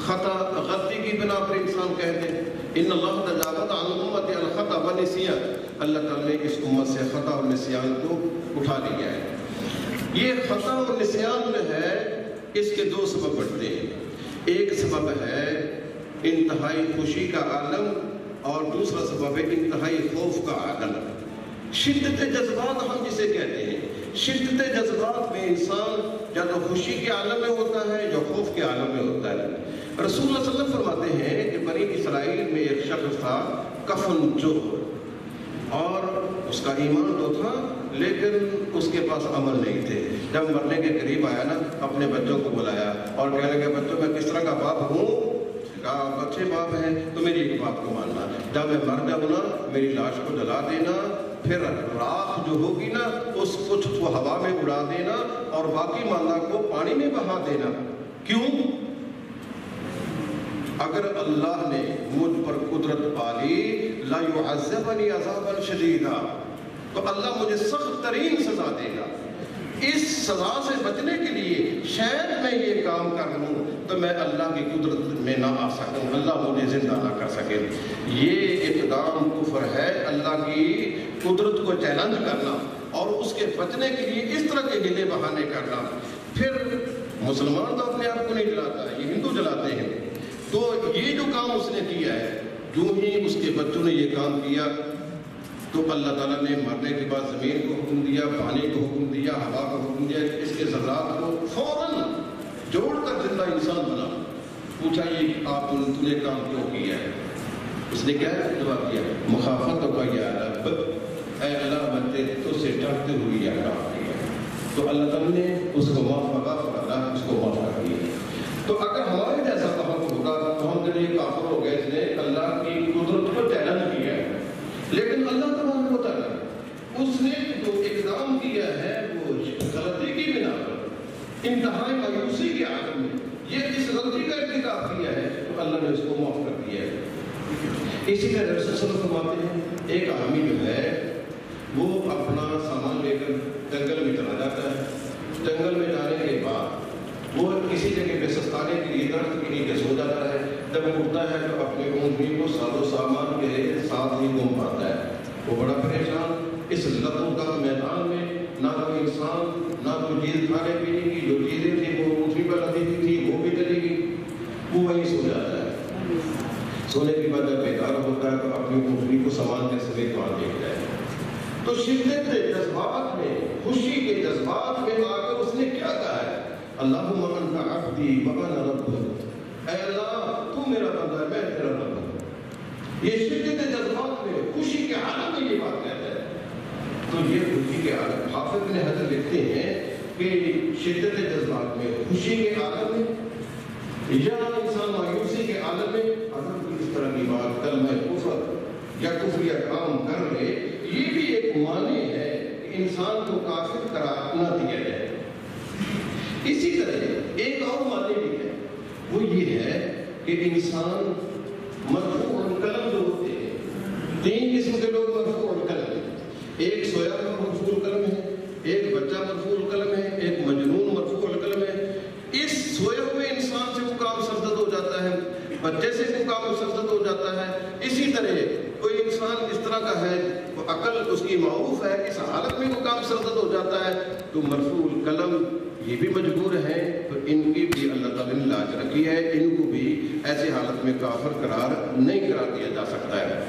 خطا غلطی کی بنا پر انسان کہہ دے ان اللہ تجاوز عن امت الخطأ والنسیان, اللہ تعالیٰ نے اس امت سے خطا اور نسیان کو اٹھا لیا ہے. یہ خطا اور نسیان جو ہے اس کے دو سبب بڑھتے ہیں. ایک سبب ہے انتہائی خوشی کا عالم اور دوسرا سبب ہے انتہائی خوف کا عالم. شدت جذبات ہم جسے کہتے ہیں, شدت جذبات میں انسان یا تو خوشی کے عالم میں ہوتا ہے یا خوف کے عالم میں ہوتا ہے. رسول اللہ صلی اللہ علیہ وسلم فرماتے ہیں کہ بنی اسرائیل میں ایک شخص تھا کفن جوہر, اور اس کا ایمان تو تھا لیکن اس کے پاس عمل نہیں تھے. جب مرنے کے قریب آیا نا, اپنے بچوں کو بلایا اور کہنے لگا بچوں میں کس طرح کا باپ ہوں؟ کہا اچھے باپ ہیں تو میری ایک بات کو ماننا, جب میں مر جاؤں نا میری لاش کو جلا دینا, پھر راکھ جو ہوگی نا اس کچھ کو ہوا میں اڑا دینا اور باقی مالا کو پانی میں بہا دینا. کیوں؟ اگر اللہ نے مجھ پر قدرت پالی لا يعذبني عذابا شدیدا, تو اللہ مجھے سخت ترین سزا دے گا. اس سزا سے بچنے کے لیے شاید میں یہ کام کر لوں تو میں اللہ کی قدرت میں نہ آ سکوں, اللہ مجھے زندہ نہ کر سکے. یہ اقدام کفر ہے, اللہ کی قدرت کو چیلنج کرنا اور اس کے بچنے کے لیے اس طرح کے ہیلے بہانے کرنا. پھر مسلمان تو اپنے آپ کو نہیں جلاتا, یہ ہندو جلاتے ہیں. تو یہ جو کام اس نے کیا ہے, جو ہی اس کے بچوں نے یہ کام کیا تو اللہ تعالیٰ نے مرنے کے بعد زمین کو حکم دیا, پانی کو حکم دیا, ہوا کو حکم دیا, اس کے ذرات کو فوراً جوڑ کر زندہ انسان بنا. پوچھا یہ آپ نے کام کیوں کیا ہے؟ اس نے کیا جواب دیا, مخافت کا یا رب, اے اللہ میں تو سے ڈرتے ہوئے یہ کام کیا. تو اللہ تعالیٰ نے اس کو معاف کر, اللہ اس کو معاف کر دیا. تو اگر ہمارے جیسا کام ہوگا تو ہم کے لیے کافر ہو گئے, اس نے اللہ کی قدرت کو چیلنج کیا ہے. لیکن اللہ تبارک و تعالیٰ اس نے جو اقدام کیا ہے وہ غلطی کی بنا پر, انتہائی مایوسی کے عالم میں یہ جس غلطی کا ارتکاب کیا ہے تو اللہ نے اس کو معاف کر دیا ہے۔ اسی طرح رسول صلی اللہ علیہ وسلم فرماتے ہیں ایک آدمی جو ہے وہ اپنا سامان لے کر جنگل میں چلا جاتا ہے، جنگل میں جانے کے بعد وہ کسی جگہ پہ سستانے کے لیے درخت کے نیچے سو جاتا ہے، جب اٹھتا ہے تو اپنے اونٹنی کو ساز و سامان کے ساتھ ہی گم پاتا ہے۔ وہ بڑا پریشان، اس لطوں کا میدان میں نہ کوئی انسان نہ کوئی چیز کھانے پینے کی، جو چیزیں تھیں وہ اونٹنی پر لگی ہوئی تھی وہ بھی چلی گئی، وہ وہیں سو جاتا ہے۔ سونے کے بعد جب بیدار ہوتا ہے تو اپنی اونٹنی کو سامان کے سمیت وہاں دیکھتا ہے، تو شدت جذبات میں، خوشی کے جذبات میں آ کر اس نے کیا کہا ہے؟ اللہم انت عبدی وانا ربک، اے اللہ تو میرا بندہ ہے، میں تیرا رب ہوں۔ یہ شدت جذبات میں، خوشی کے عالم میں یہ بات کہتا ہے۔ تو یہ خوشی کے عالم، حافظ ابن حجر لکھتے ہیں کہ شدت جذبات میں، خوشی کے عالم میں یا انسان مایوسی کے عالم میں اگر کوئی اس طرح کی بات کلمہ کفر یا کفریہ کام کر لے، یہ بھی ایک معنی ہے کہ انسان کو کافر قرار نہ دیا جائے۔ اسی طرح ایک اور معنی بھی ہے، وہ یہ ہے کہ انسان مرفوع القلم جو ہوتے ہیں، تین قسم کے لوگ مرفوع القلم ہیں، ایک سویا ہوا مرفوع القلم ہے، ایک بچہ مرفوع القلم ہے، ایک مجنون مرفوع القلم ہے۔ اس سوئے ہوئے انسان سے وہ کام سرزد ہو جاتا ہے، بچے سے وہ کام سرزد ہو جاتا ہے۔ اسی طرح کوئی انسان اس طرح کا ہے، وہ عقل اس کی معروف ہے، اس حالت میں وہ کام سرزد ہو جاتا ہے تو مرفوع القلم یہ بھی مجبور ہیں، تو ان کی بھی اللہ تعالیٰ نے لاج رکھی ہے، ان کو بھی ایسی حالت میں کافر قرار نہیں قرار دیا جا سکتا ہے۔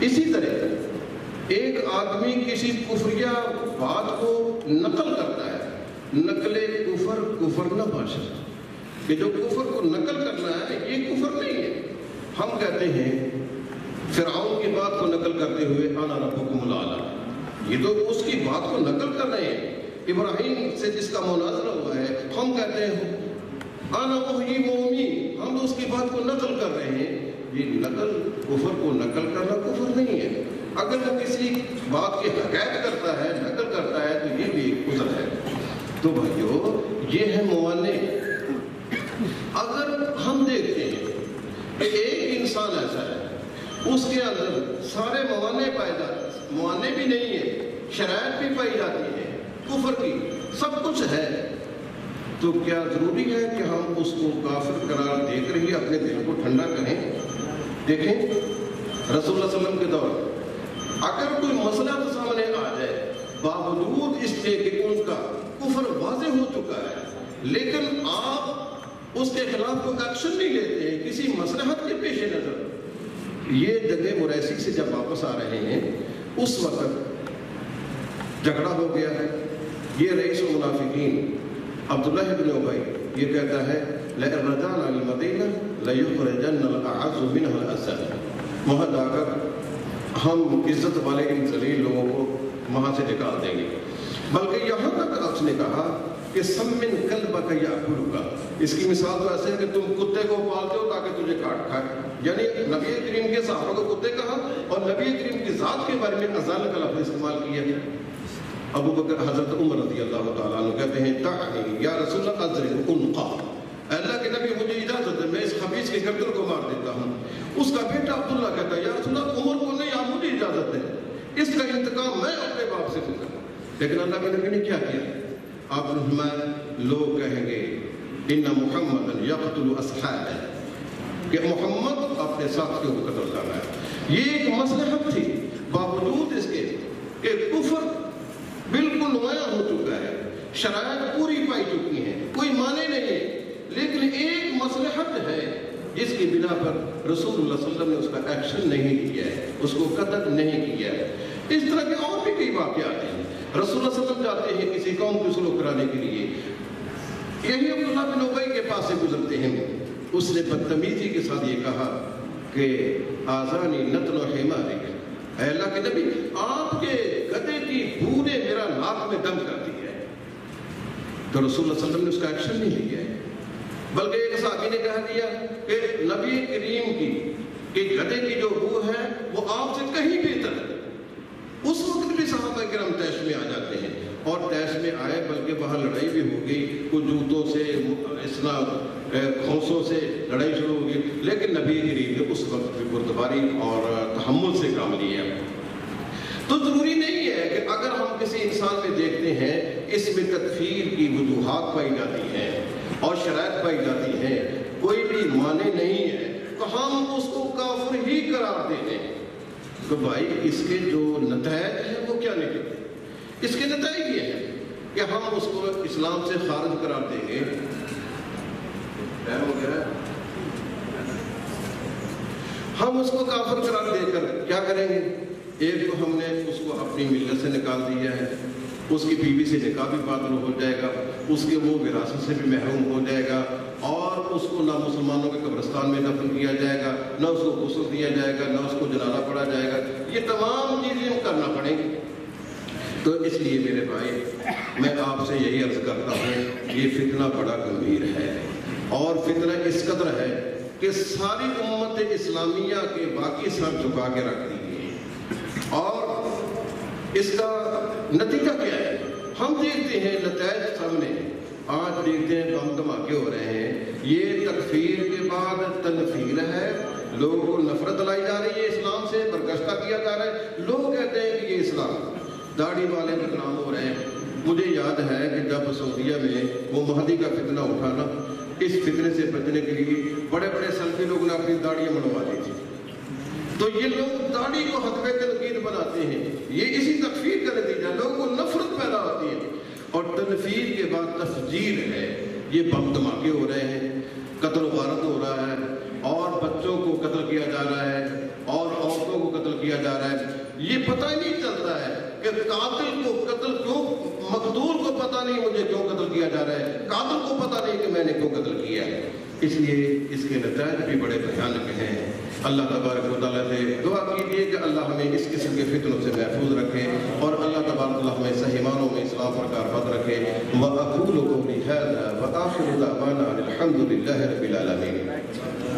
اسی طرح ایک آدمی کسی کفریہ بات کو نقل کرتا ہے، نقل کفر نہ باشد، کہ جو کفر کو نقل کرنا ہے یہ کفر نہیں ہے۔ ہم کہتے ہیں فرعون کی بات کو نقل کرتے ہوئے انا ربکم الاعلی، یہ تو اس کی بات کو نقل کر رہے ہیں۔ ابراہیم سے جس کا مناظرہ ہوا ہے، ہم کہتے ہیں انا احیی و امیت، ہم اس کی بات کو نقل کر رہے ہیں۔ یہ نقل، کفر کو نقل کرنا کفر نہیں ہے۔ اگر وہ کسی بات کی حکایت کرتا ہے، نقل کرتا ہے تو یہ بھی ایک کفر ہے۔ تو بھائیو یہ ہے موانع۔ اگر ہم دیکھتے ہیں کہ ایک انسان ایسا ہے اس کے اندر سارے موانع پائے جاتے ہیں، موانع بھی نہیں ہے، شرائط بھی پائی جاتی ہے کفر کی، سب کچھ ہے، تو کیا ضروری ہے کہ ہم اس کو کافر قرار دے کر ہی اپنے دل کو ٹھنڈا کریں؟ دیکھیں رسول اللہ صلی اللہ علیہ وسلم کے دور اگر کوئی مسئلہ تو سامنے آ جائے، باوجود اس کے کہ ان کا کفر واضح ہو چکا ہے، لیکن آپ اس کے خلاف کوئی ایکشن نہیں لیتے ہیں کسی مصلحت کے پیش نظر۔ یہ جگہ مریسی سے جب واپس آ رہے ہیں اس وقت جھگڑا ہو گیا ہے، یہ رئیس المنافقین عبداللہ بن ابی یہ کہتا ہے لئن رجعنا للمدینہ لیخرجن الاعز منها الاذل، وہاں جا کر ہم عزت والے ان ذلیل لوگوں کو وہاں سے نکال دیں گے۔ بلکہ یہاں تک اس نے کہا کہ سمن کلبک یاکلک، اس کی مثال تو ایسے ہے کہ تم کتے کو پالتے ہو تاکہ تجھے کاٹ کھائے، یعنی نبی کریم کے صحابہ کو کتے کہا اور نبی کریم کی ذات کے بارے میں ازال کا لفظ استعمال کیا گیا۔ ابو بکر حضرت عمر رضی اللہ تعالیٰ عنہ کہتے ہیں تعنی یا رسول اللہ اضرب عنقہ، اللہ کے نبی مجھے اجازت ہے میں اس خبیث کے گردن کو مار دیتا ہوں۔ اس کا بیٹا عبداللہ کہتا ہے یا رسول اللہ عمر کو نہیں، آپ مجھے اجازت ہے، اس کا انتقام میں اپنے باپ سے لوں۔ لیکن اللہ کے نبی نے کیا کیا؟ آپ نے فرمایا لوگ کہیں گے ان محمد یقتل اصحابہ، کہ محمد اپنے ساتھیوں کو قتل کر رہا ہے۔ یہ ایک مصلحت تھی، باوجود اس کے کہ کفر بالکل نمایاں ہو چکا ہے، شرائط پوری پائی چکی ہیں، کوئی معنی نہیں ہے، لیکن ایک مصلحت ہے جس کی بنا پر رسول اللہ صلی اللہ علیہ وسلم نے اس کا ایکشن نہیں کیا ہے، اس کو قتل نہیں کیا ہے۔ اس طرح کے اور بھی کئی واقعات ہیں۔ رسول اللہ صلی اللہ علیہ وسلم جاتے ہیں کسی قوم کو سلوک کرانے کے لیے، یہی عبداللہ بن ابی کے پاس سے گزرتے ہیں، اس نے بدتمیزی کے ساتھ یہ کہا کہ آذانی نتن و حمارک، اے اللہ کے نبی آپ کے گدھے کی بو نے میرا ناک میں دم کر دیا ہے۔ تو رسول اللہ صلی اللہ علیہ وسلم نے اس کا ایکشن نہیں لیا ہے، بلکہ ایک صحابی نے کہہ دیا کہ نبی کریم کی کہ گدھے کی جو بو ہے وہ آپ سے کہیں بہتر ہے۔ اس وقت بھی صحابہ کرام طیش میں آ جاتے ہیں، اور طیش میں آئے بلکہ وہاں لڑائی بھی ہو گئی، کچھ جوتوں سے اصلاح کھوسوں سے لڑائی شروع ہوگی، لیکن نبی کریم نے اس وقت بھی بردباری اور تحمل سے کام لیا۔ تو ضروری نہیں ہے کہ اگر ہم کسی انسان میں دیکھتے ہیں اس میں تکفیر کی وجوہات پائی جاتی ہیں اور شرائط پائی جاتی ہیں، کوئی بھی معنی نہیں ہے تو ہم اس کو کافر ہی قرار دے دیں، تو بھائی اس کے جو نتائج ہیں وہ کیا نکلے؟ اس کے نتائج یہ ہیں کہ ہم اس کو اسلام سے خارج قرار دیں گے۔ ہو گیا، ہم اس کو کافر قرار دے کر کیا کریں گے؟ ایک تو ہم نے اس کو اپنی ملت سے نکال دیا ہے، اس کی بیوی سے نکاح بھی باطل ہو جائے گا، اس کے وہ وراثت سے بھی محروم ہو جائے گا، اور اس کو نہ مسلمانوں کے قبرستان میں دفن کیا جائے گا، نہ اس کو غسل دیا جائے گا، نہ اس کو جنازہ پڑھا جائے گا۔ یہ تمام چیزیں ہم کرنا پڑیں گی۔ تو اس لیے میرے بھائی میں آپ سے یہی عرض کرتا ہوں، یہ فتنہ بڑا گمبھیر ہے، اور فتنہ اس قدر ہے کہ ساری امت اسلامیہ کے باقی سر جھکا کے رکھ دی گئی۔ اور اس کا نتیجہ کیا ہے؟ ہم دیکھتے ہیں نتائج سامنے، آج دیکھتے ہیں بم دھماکے ہو رہے ہیں، یہ تکفیر کے بعد تنفیر ہے، لوگوں کو نفرت لائی جا رہی ہے، اسلام سے برگشتہ کیا جا رہا ہے، لوگ کہتے ہیں کہ یہ اسلام، داڑھی والے بدنام ہو رہے ہیں۔ مجھے یاد ہے کہ جب سعودیہ میں وہ مہدی کا فتنہ اٹھا نا، اس فتنے سے بچنے کے لیے بڑے بڑے سلفی لوگوں نے اپنی داڑیاں منڈوا دی تھی، تو یہ لوگ داڑھی کو حتم تنقید بناتے ہیں، یہ اسی تکفیر کا نتیجہ، لوگوں کو نفرت پیدا ہوتی ہے۔ اور تنفیر کے بعد تفجیر ہے، یہ بم دھماکے ہو رہے ہیں، قتل و غارت ہو رہا ہے، اور بچوں کو قتل کیا جا رہا ہے، اور عورتوں کو قتل کیا جا رہا ہے۔ یہ پتہ ہی نہیں چلتا ہے کہ قاتل کو قتل کیوں، مقتول کو پتہ نہیں مجھے کیوں قتل کیا جا رہا ہے، قاتل کو پتہ نہیں کہ میں نے کیوں قتل کیا ہے۔ اس لیے اس کے نتائج بھی بڑے بھیانک ہیں۔ اللہ تبارک و تعالیٰ سے دعا کیجیے کہ اللہ ہمیں اس قسم کے فتنوں سے محفوظ رکھے، اور اللہ تبارک و تعالیٰ ہمیں صحیح معنوں میں اسلام پر کاربند رکھے۔ وَأَقُولُ قَوْلِي هَذَا وَآخِرُ دَعْوَانَا الْحَمْدُ لِلَّهِ رَبِّ الْعَالَمِينَ۔